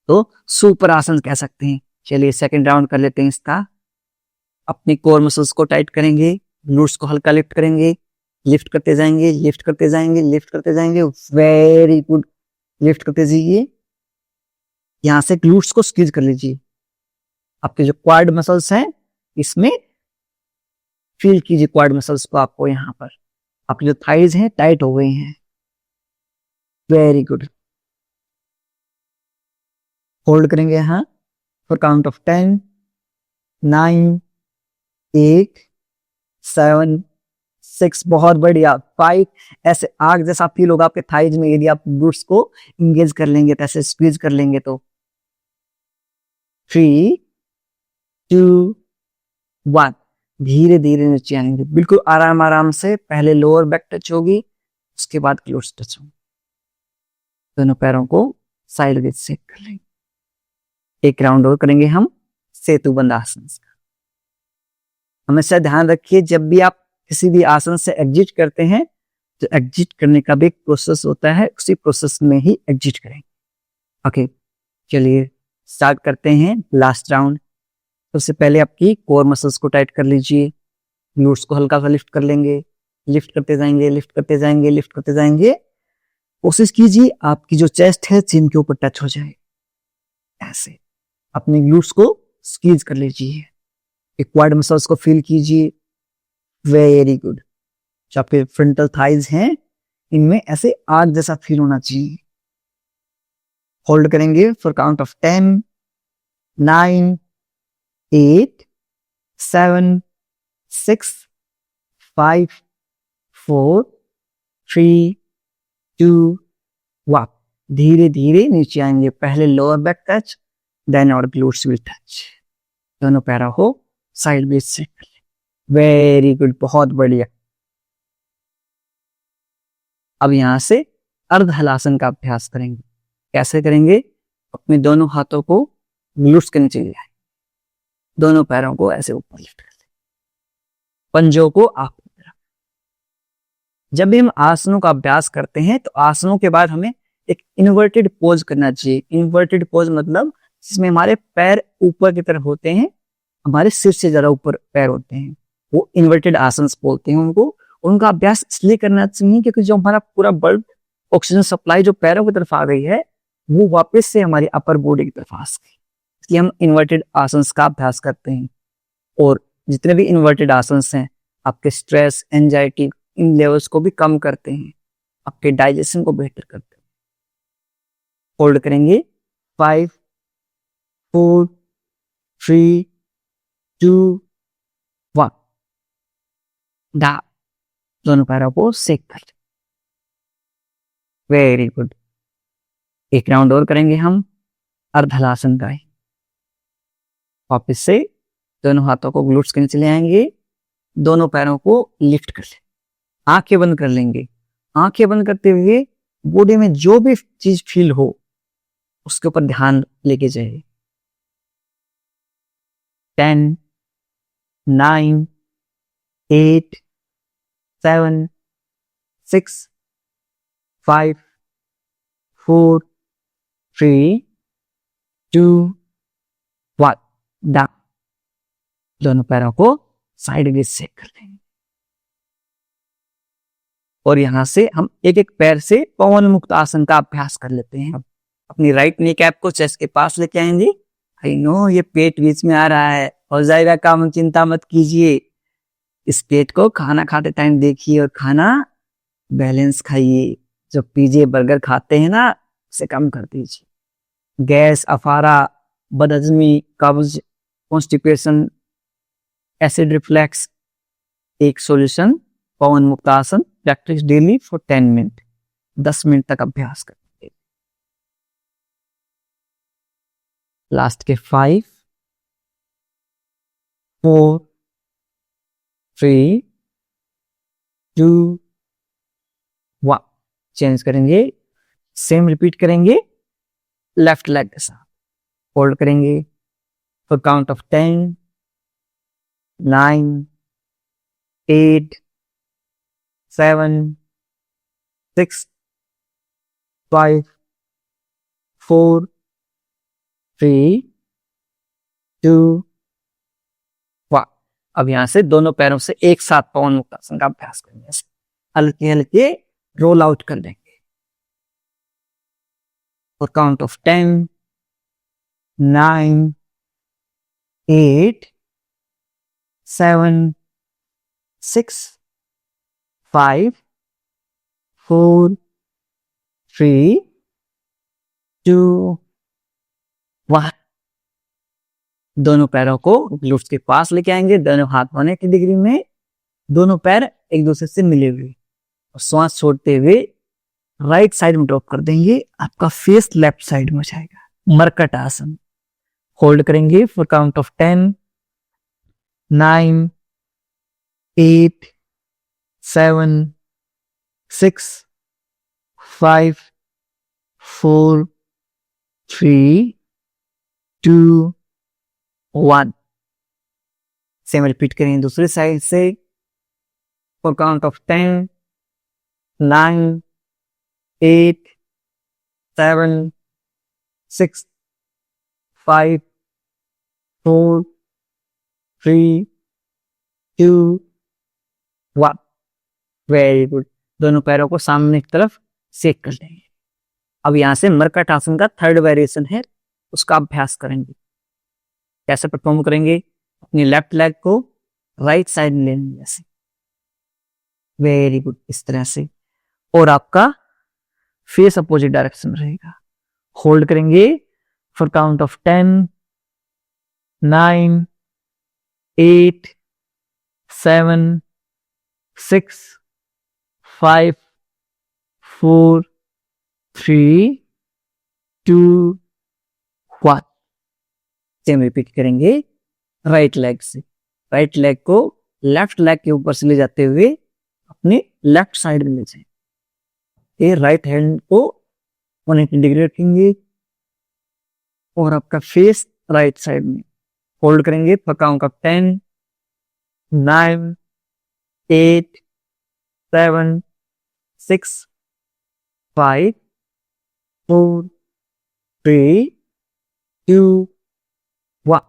तो सुपर आसन कह सकते हैं। चलिए सेकंड राउंड कर लेते हैं इसका। अपनी कोर मसल्स को टाइट करेंगे, ग्लूट्स को हल्का लिफ्ट करेंगे, लिफ्ट करते जाएंगे, लिफ्ट करते जाएंगे, लिफ्ट करते जाएंगे। Very good. लिफ्ट करते जाइए। यहां से ग्लूट्स को स्क्वीज कर लीजिए। आपके जो क्वाड मसल्स हैं इसमें फील कीजिए क्वाड मसल्स को। आपको यहां पर आपकी जो थाइज हैं टाइट हो गई हैं। Very good. होल्ड करेंगे यहां फॉर काउंट ऑफ 10 9 8 7 6। बहुत बढ़िया। 5। ऐसे आग जैसा फील होगा आपके थाइज में यदि आप ग्लूट्स को इंगेज कर लेंगे, तो ऐसे स्क्वीज कर लेंगे तो। 3 2 1। धीरे धीरे नीचे आएंगे, बिल्कुल आराम आराम से। पहले लोअर बैक टच होगी, उसके बाद ग्लूट्स टच होंगे। दोनों पैरों को साइडवेज शेक कर लेंगे। एक राउंड और करेंगे हम सेतुबंध आसन का। हमेशा ध्यान रखिए जब भी आप किसी भी आसन से एग्जिट करते हैं तो एग्जिट करने का भी एक प्रोसेस होता है, उसी प्रोसेस में ही एग्जिट करेंगे। ओके, चलिए स्टार्ट करते हैं लास्ट राउंड। सबसे पहले आपकी कोर मसल्स को टाइट कर लीजिए, ग्लूट्स को हल्का सा लिफ्ट कर लेंगे, लिफ्ट करते जाएंगे, लिफ्ट करते जाएंगे, लिफ्ट करते जाएंगे। कोशिश कीजिए आपकी जो चेस्ट है चिन के ऊपर टच हो जाए, ऐसे। अपने ग्लूट्स को स्क्वीज कर लीजिए, एक क्वाड मसल्स को फील कीजिए। Very good. जो आपके फ्रंटल थाइज हैं इनमें ऐसे आग जैसा फील होना चाहिए। होल्ड करेंगे फॉर काउंट ऑफ 10 9 8 7 6 5 4 3 2 1। धीरे धीरे नीचे आएंगे। पहले लोअर बैक टच, देन और ग्लूट्स विल टच। दोनों पैरों को साइडवेज से। वेरी गुड, बहुत बढ़िया। अब यहां से अर्ध हलासन का अभ्यास करेंगे। कैसे करेंगे? अपने दोनों हाथों को ग्लूट्स के नीचे ले आए, दोनों पैरों को ऐसे ऊपर लिफ्ट कर लें, पंजों को आप। जब भी हम आसनों का अभ्यास करते हैं तो आसनों के बाद हमें एक इन्वर्टेड पोज करना चाहिए। इन्वर्टेड पोज मतलब जिसमें हमारे पैर ऊपर की तरफ होते हैं, हमारे सिर से जरा ऊपर पैर होते हैं, वो इन्वर्टेड आसन बोलते हैं उनको। उनका अभ्यास इसलिए करना चाहिए क्योंकि जो हमारा पूरा ब्लड ऑक्सीजन सप्लाई जो पैरों की तरफ आ गई है वो वापस से हमारी अपर बॉडी की तरफ आ सके, इसलिए हम इन्वर्टेड आसन का अभ्यास करते हैं। और जितने भी इन्वर्टेड आसन हैं आपके स्ट्रेस, एंजाइटी, इन लेवल्स को भी कम करते हैं, आपके डाइजेशन को बेहतर करते हैं। होल्ड करेंगे 5 4 3 2 1। दोनों पैरों को सेक कर। Very good. एक राउंड और करेंगे हम अर्धलासन का। वापस से दोनों हाथों को ग्लूट्स के नीचे ले आएंगे, दोनों पैरों को लिफ्ट कर लें, आंखें बंद कर लेंगे। आंखें बंद करते हुए बॉडी में जो भी चीज फील हो उसके ऊपर ध्यान लेके जाइए। 10 9 8 7 6 5 4 3 2 1। डाउन। दोनों पैरों को साइड सेक कर लेंगे और यहां से हम एक एक पैर से पवन मुक्त आसन का अभ्यास कर लेते हैं। अपनी राइट नी कैप को चेस्ट के पास लेके आएंगे। आई नो ये पेट बीच में आ रहा है, हो जाएगा काम, चिंता मत कीजिए। इस पेट को खाना खाते टाइम देखिए और खाना बैलेंस खाइए। जो पिज्जे बर्गर खाते हैं ना उसे कम कर दीजिए। गैस, अफारा, बदहजमी, कब्ज, कॉन्स्टिपेशन, एसिड रिफ्लेक्स, एक सॉल्यूशन पवन मुक्त आसन। Practice daily for 10 minute, 10 minute तक अभ्यास करें। लास्ट के 5 4 3 2 1। चेंज करेंगे, सेम रिपीट करेंगे लेफ्ट लेग के साथ। होल्ड करेंगे फॉर काउंट ऑफ 10 9 8 7 6 5 4 3 2 1। अब यहां से दोनों पैरों से एक साथ पवन मुक्त आसन का अभ्यास करेंगे। हल्के हल्के रोल आउट कर देंगे फॉर काउंट ऑफ 10 9 8 7 6 5 4 3 2 1। दोनों पैरों को ग्लूट्स के पास लेके आएंगे, दोनों हाथ होने की डिग्री में, दोनों पैर एक दूसरे से मिले हुए, और श्वास छोड़ते हुए राइट साइड में ड्रॉप कर देंगे। आपका फेस लेफ्ट साइड में हो जाएगा। मरकट आसन। होल्ड करेंगे for count of 10 9 8 7 6 5 4 3 2 1। Same repeat करेंगे दूसरे साइड से for count of 10 9 8 7 6 5 4 3 2 1। Very good. दोनों पैरों को सामने की तरफ सेक कर लेंगे। अब यहां से मरकट आसन का थर्ड वेरिएशन है, उसका अभ्यास करेंगे। कैसे परफॉर्म करेंगे? अपनी लेफ्ट लेग को राइट साइड में लेंगे ऐसे। वेरी गुड, इस तरह से, और आपका फेस अपोजिट डायरेक्शन में रहेगा। होल्ड करेंगे for count of 10 9 8 7 6 5 4 3 2 1। Same repeat करेंगे राइट लेग से। राइट लेग को लेफ्ट लेग के ऊपर से ले जाते हुए अपने लेफ्ट साइड में ले जाए। ये राइट हैंड को 180 डिग्री रखेंगे और आपका फेस राइट साइड में होल्ड करेंगे फॉर काउंट ऑफ 10, 9, 8, 7, 6, 5, 4, 3, 2, 1।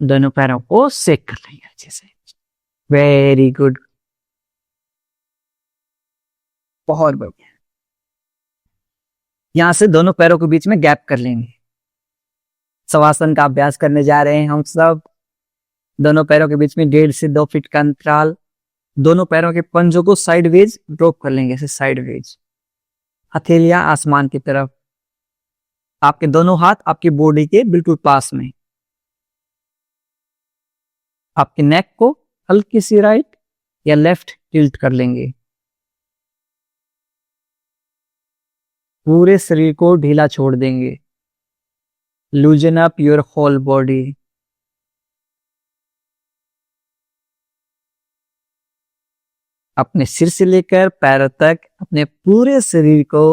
दोनों पैरों को सेक कर लेंगे अच्छे से। वेरी गुड, बहुत बढ़िया। यहां से दोनों पैरों के बीच में गैप कर लेंगे। शवासन का अभ्यास करने जा रहे हैं हम सब। दोनों पैरों के बीच में 1.5 से 2 फीट का अंतराल। दोनों पैरों के पंजों को साइडवेज ड्रॉप कर लेंगे, ऐसे साइडवेज, हथेलियां आसमान की तरफ। आपके दोनों हाथ आपकी बॉडी के बिल्कुल पास में। आपके नेक को हल्की सी राइट या लेफ्ट टिल्ट कर लेंगे। पूरे शरीर को ढीला छोड़ देंगे। Loosen up your whole body. अपने सिर से लेकर पैरों तक अपने पूरे शरीर को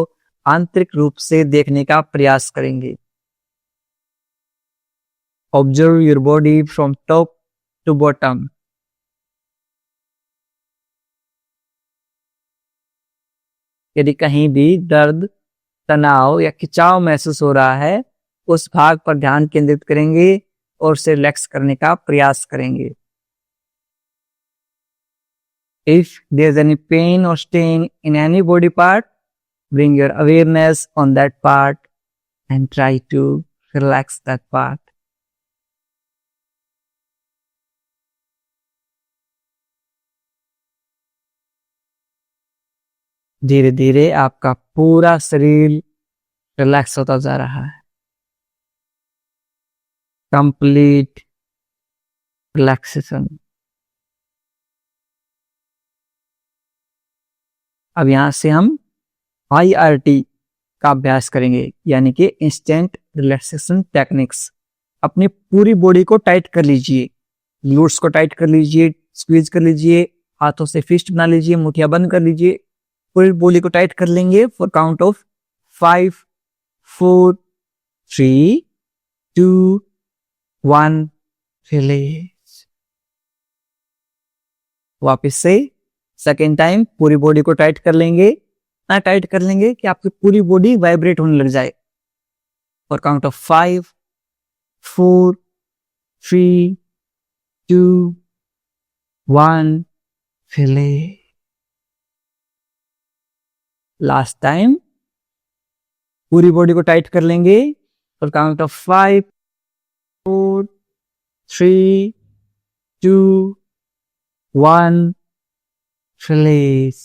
आंतरिक रूप से देखने का प्रयास करेंगे। Observe your body from top to bottom. यदि कहीं भी दर्द, तनाव या खिंचाव महसूस हो रहा है, उस भाग पर ध्यान केंद्रित करेंगे और उसे रिलैक्स करने का प्रयास करेंगे। If there's any pain or strain in any body part, bring your awareness on that part and try to relax that part. धीरे धीरे आपका पूरा शरीर रिलैक्स होता जा रहा है। Complete relaxation. अब यहां से हम IRT का अभ्यास करेंगे, यानी कि इंस्टेंट रिलैक्सेशन टेक्निक्स। अपनी पूरी बॉडी को टाइट कर लीजिए, ग्लूट्स को टाइट कर लीजिए, स्क्वीज कर लीजिए, हाथों से फिस्ट बना लीजिए, मुठिया बंद कर लीजिए। पूरी बॉडी को टाइट कर लेंगे फॉर काउंट ऑफ 5, 4, 3, 2, 1। रिलीज। वापस से सेकेंड टाइम पूरी बॉडी को टाइट कर लेंगे। ना टाइट कर लेंगे कि आपकी पूरी बॉडी वाइब्रेट होने लग जाए। For count of 5, 4, 3, 2, 1। Release. Last time पूरी बॉडी को टाइट कर लेंगे for count of 5, 4, 3, 2, 1। Release.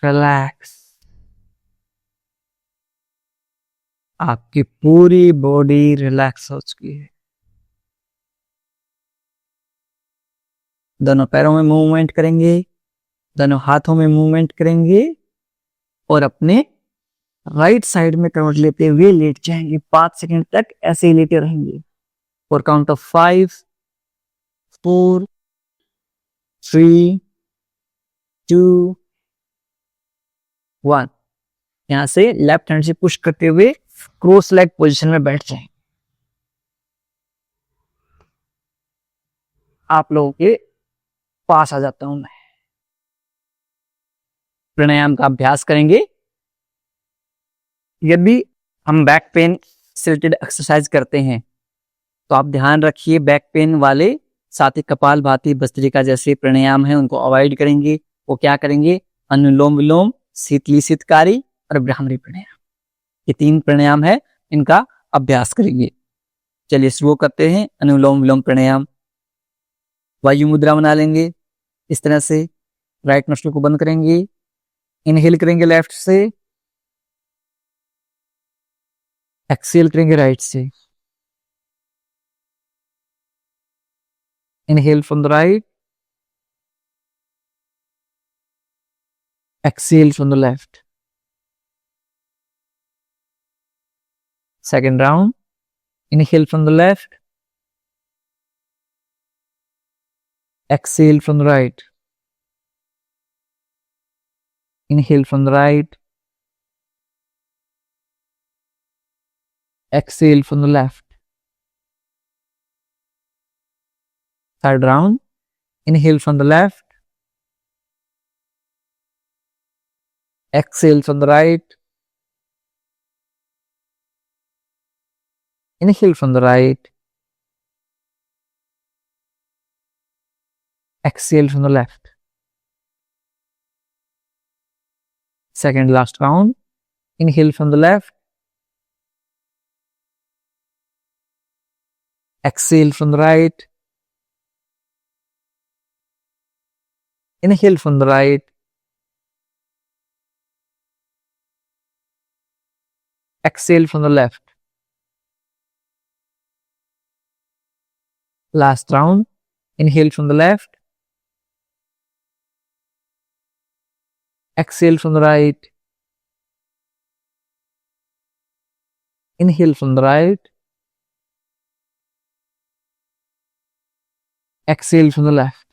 Relax. आपकी पूरी बॉडी रिलैक्स हो चुकी है। दोनों पैरों में मूवमेंट करेंगे, दोनों हाथों में मूवमेंट करेंगे और अपने राइट साइड में करवट लेते हुए लेट जाएंगे। 5 सेकंड तक ऐसे ही लेटे रहेंगे फॉर काउंट ऑफ 5, 4, 3, 2, 1। यहां से लेफ्ट हैंड से पुश करते हुए क्रॉस लेग पोजीशन में बैठ जाएं। आप लोगों के पास आ जाता हूं मैं। प्राणायाम का अभ्यास करेंगे। यदि हम बैक पेन से रिलेटेड एक्सरसाइज करते हैं तो आप ध्यान रखिए, बैक पेन वाले साथ ही कपाल भाती भस्त्रिका जैसे प्राणायाम है उनको अवॉइड करेंगे। वो क्या करेंगे? अनुलोम विलोम, शीतली शीतकारी और ब्राह्मरी प्राणायाम। ये 3 प्राणायाम है, इनका अभ्यास करेंगे। चलिए शुरू करते हैं। अनुलोम विलोम प्राणायाम। वायु मुद्रा बना लेंगे इस तरह से। राइट नोस्ट्रिल को बंद करेंगे, इनहेल करेंगे लेफ्ट से, एक्सेल करेंगे राइट से। Inhale from the right, exhale from the left. Second round. Inhale from the left, exhale from the right. Inhale from the right, exhale from the left. Third round, inhale from the left, exhale from the right, inhale from the right, exhale from the left. Second last round, inhale from the left, exhale from the right, inhale from the right, exhale from the left. Last round, inhale from the left, exhale from the right, inhale from the right, exhale from the left.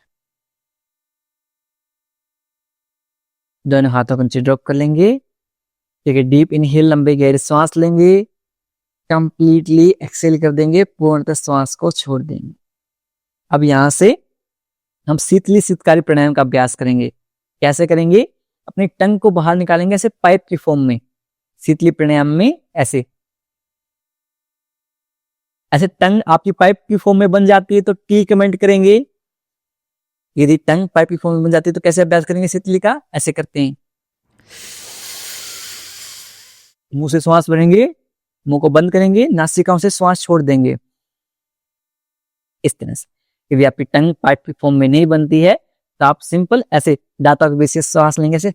दोनों हाथों को नीचे drop कर लेंगे। ठीक है, deep inhale, लंबे गहरे सांस लेंगे, कंप्लीटली एक्सेल कर देंगे, पूर्णतः श्वास को छोड़ देंगे। अब यहां से हम शीतली शीतकारी प्राणायाम का अभ्यास करेंगे। कैसे करेंगे? अपनी टंग को बाहर निकालेंगे ऐसे पाइप की फॉर्म में। शीतली प्राणायाम में ऐसे ऐसे टंग आपकी पाइप की फॉर्म में बन जाती है तो टी कमेंट करेंगे। यदि टंग पाइप की फॉर्म में बन जाती है तो कैसे अभ्यास करेंगे शीतली का? ऐसे करते हैं, मुंह से श्वास भरेंगे, मुंह को बंद करेंगे, नासिकाओं से श्वास छोड़ देंगे इस तरह से। यदि आपकी टंग पाइप की फॉर्म में नहीं बनती है तो आप सिंपल ऐसे दांतों के बीच से श्वास लेंगे, ऐसे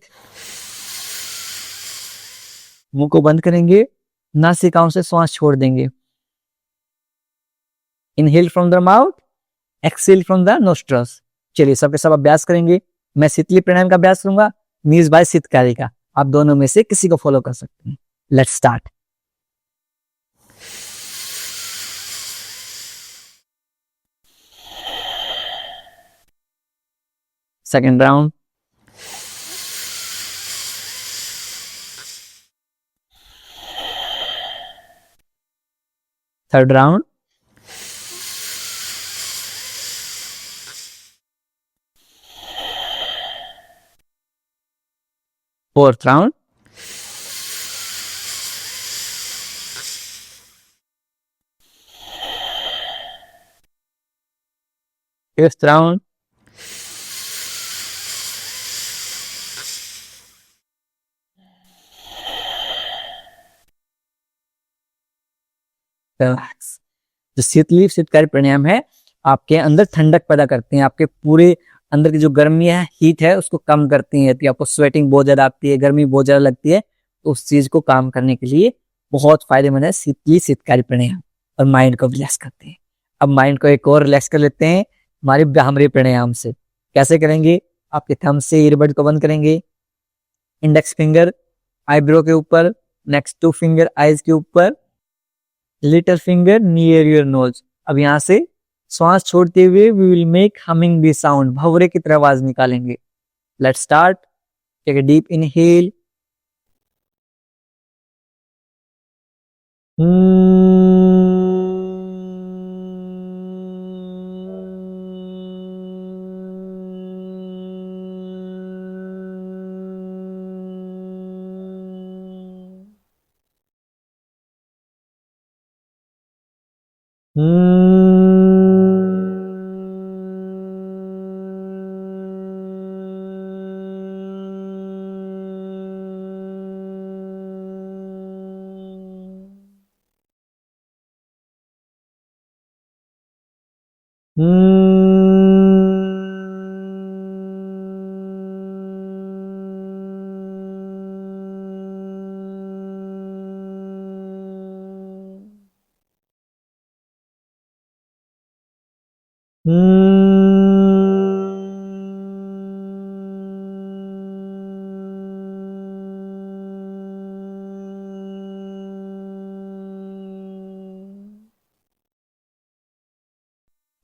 मुंह को बंद करेंगे, नासिकाओं से श्वास छोड़ देंगे। Inhale from the mouth, exhale from the nostrils. चलिए सबके सब अभ्यास करेंगे। मैं शीतली प्राणायाम का अभ्यास करूंगा, नीज बाय शीतकारी का। आप दोनों में से किसी को फॉलो कर सकते हैं। Let's start. Second round, third round, fourth round, fifth round, relax. जो शीतली शीतकारी प्राणायाम है आपके अंदर ठंडक पैदा करते हैं, आपके पूरे अंदर की जो गर्मी है, हीट है, उसको कम करती हैं। यदि आपको स्वेटिंग बहुत ज्यादा आती है, गर्मी बहुत ज्यादा लगती है, तो उस चीज को काम करने के लिए बहुत फायदेमंद है शीतली शीतकारी प्राणायाम, और माइंड को रिलैक्स करते हैं। अब माइंड को एक और रिलैक्स कर लेते हैं हमारी भ्रामरी प्राणायाम से। कैसे करेंगे? आपके थंब से ईयरबड को बंद करेंगे, इंडेक्स फिंगर आईब्रो के ऊपर, नेक्स्ट टू फिंगर आईज के ऊपर, little finger near your nose. अब यहां से श्वास छोड़ते हुए we will make humming bee sound, भंवरे की तरह आवाज निकालेंगे। Let's start. Take a deep inhale,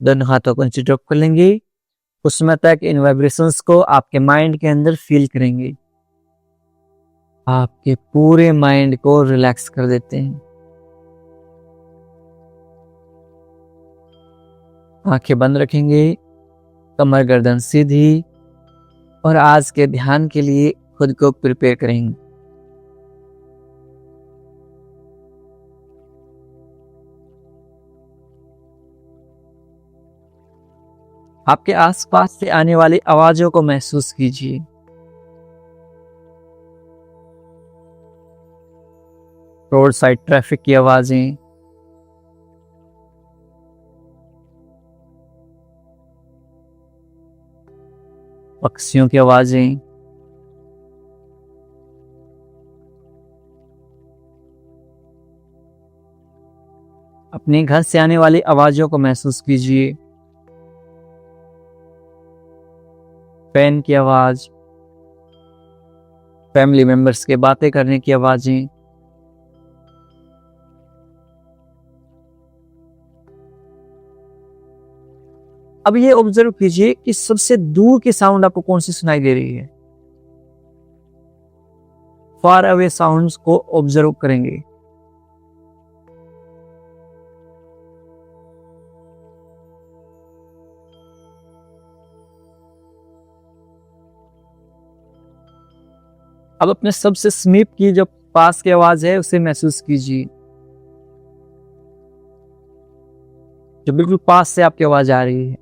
दोनों हाथों को नीचे ड्रॉप कर लेंगे। कुछ समय तक इन वाइब्रेशंस को आपके माइंड के अंदर फील करेंगे। आपके पूरे माइंड को रिलैक्स कर देते हैं। आंखें बंद रखेंगे, कमर गर्दन सीधी, और आज के ध्यान के लिए खुद को प्रिपेयर करेंगे। आपके आसपास से आने वाली आवाजों को महसूस कीजिए। रोड साइड ट्रैफिक की आवाजें, पक्षियों की आवाजें, अपने घर से आने वाली आवाजों को महसूस कीजिए। फैन की आवाज, फैमिली मेंबर्स के बातें करने की आवाजें, अब ये ऑब्जर्व कीजिए कि सबसे दूर की साउंड आपको कौन सी सुनाई दे रही है। फार अवे साउंड्स को ऑब्जर्व करेंगे। अब अपने सबसे समीप की जो पास की आवाज है उसे महसूस कीजिए, जो बिल्कुल पास से आपकी आवाज आ रही है।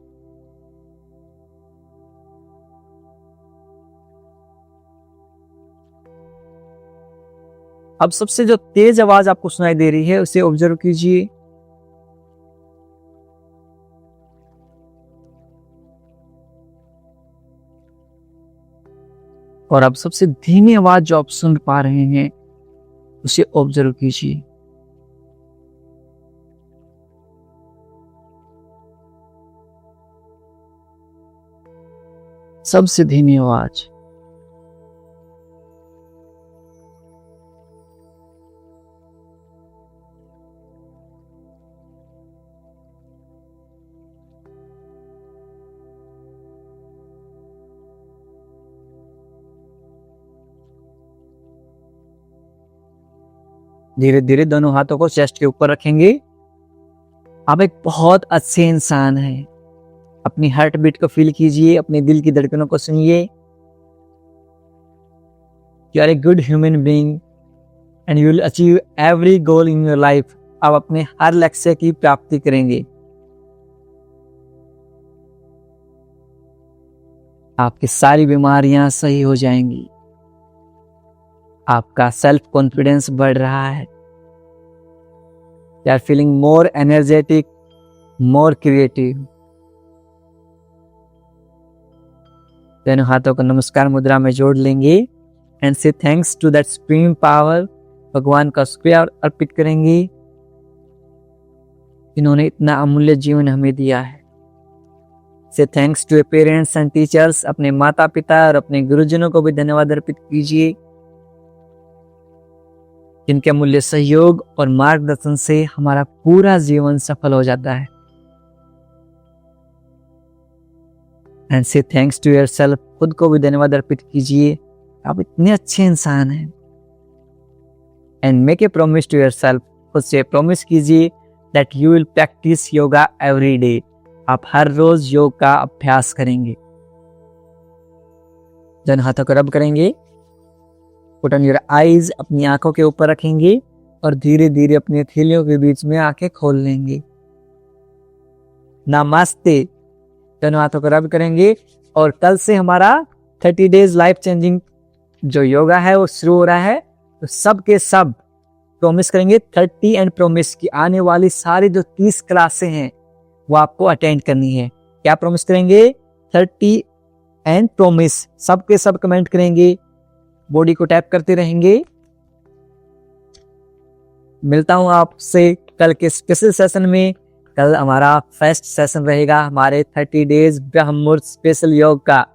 अब सबसे जो तेज आवाज आपको सुनाई दे रही है उसे ऑब्जर्व कीजिए। और अब सबसे धीमी आवाज जो आप सुन पा रहे हैं उसे ऑब्जर्व कीजिए। सबसे धीमी आवाज। धीरे धीरे दोनों हाथों को चेस्ट के ऊपर रखेंगे। आप एक बहुत अच्छे इंसान हैं। अपनी हार्ट बीट को फील कीजिए, अपने दिल की धड़कनों को सुनिए। You are a good human being and you will achieve every goal in your life. आप अपने हर लक्ष्य की प्राप्ति करेंगे। आपकी सारी बीमारियां सही हो जाएंगी। आपका सेल्फ कॉन्फिडेंस बढ़ रहा है। You are feeling more energetic, more creative. दोनों हाथों को नमस्कार मुद्रा में जोड़ लेंगे and say thanks to that supreme power. भगवान का शुक्रिया अर्पित करेंगे, इन्होंने इतना अमूल्य जीवन हमें दिया है। Say thanks to parents and teachers. अपने माता पिता और अपने गुरुजनों को भी धन्यवाद अर्पित कीजिए, जिनके अमूल्य सहयोग और मार्गदर्शन से हमारा पूरा जीवन सफल हो जाता है। And say thanks to yourself. खुद को भी धन्यवाद अर्पित कीजिए, आप इतने अच्छे इंसान हैं। And make a promise to yourself. खुद से प्रॉमिस कीजिए that you will practice yoga every day. आप हर रोज योग का अभ्यास करेंगे। दोनों हाथों को रब करेंगे। Put on your eyes. अपनी आंखों के ऊपर रखेंगे और धीरे धीरे अपनी हथेलियों के बीच में आंखें खोल लेंगे। नमस्ते। दोनों हाथों को रब करेंगे और कल से हमारा 30 डेज लाइफ चेंजिंग जो योगा है वो शुरू हो रहा है। तो सब के सब प्रॉमिस करेंगे 30 एंड प्रॉमिस की आने वाली सारी जो 30 क्लासें हैं वो आपको अटेंड करनी है। क्या प्रॉमिस करेंगे? 30 एंड प्रॉमिस। सब के सब कमेंट करेंगे, बॉडी को टैप करते रहेंगे। मिलता हूं आपसे कल के स्पेशल सेशन में। कल हमारा फर्स्ट सेशन रहेगा हमारे 30 डेज ब्रह्म मुहूर्त स्पेशल योग का,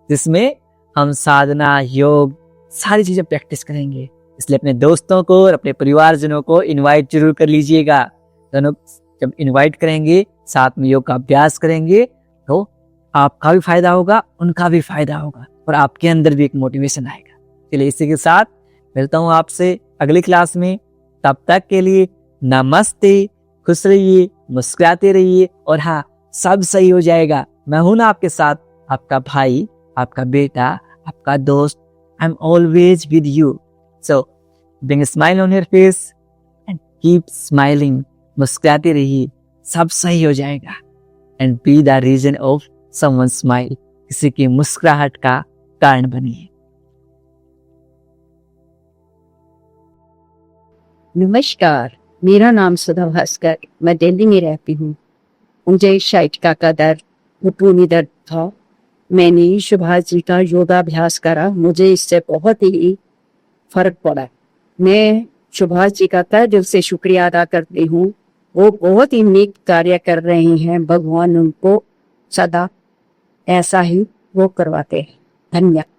जिसमें हम साधना, योग, सारी चीजें प्रैक्टिस करेंगे। इसलिए अपने दोस्तों को और अपने परिवारजनों को इनवाइट जरूर कर लीजिएगा। दोनों जब इनवाइट करेंगे, साथ में योग का अभ्यास करेंगे, तो आपका भी फायदा होगा, उनका भी फायदा होगा और आपके अंदर भी एक मोटिवेशन आएगा। चलिए इसी के साथ मिलता हूँ आपसे अगली क्लास में। तब तक के लिए नमस्ते, खुश रहिए, मुस्कुराते रहिए और हाँ, सब सही हो जाएगा। मैं हूं ना आपके साथ, आपका भाई, आपका बेटा, आपका दोस्त। I am always with you. So bring smile on your face and keep smiling. मुस्कुराते रहिए, सब सही हो जाएगा। And be the reason of someone smile. किसी की मुस्कुराहट का कारण बनिए।
नमस्कार, मेरा नाम सुधा भास्कर, मैं दिल्ली में रहती हूँ। मुझे शाइटिका का दर्द, घुटने दर्द था। मैंने सुभाष जी का योगाभ्यास करा, मुझे इससे बहुत ही फर्क पड़ा। मैं सुभाष जी का तहे दिल से शुक्रिया अदा करती हूँ। वो बहुत ही नेक कार्य कर रहे हैं। भगवान उनको सदा ऐसा ही वो करवाते हैं। धन्यवाद।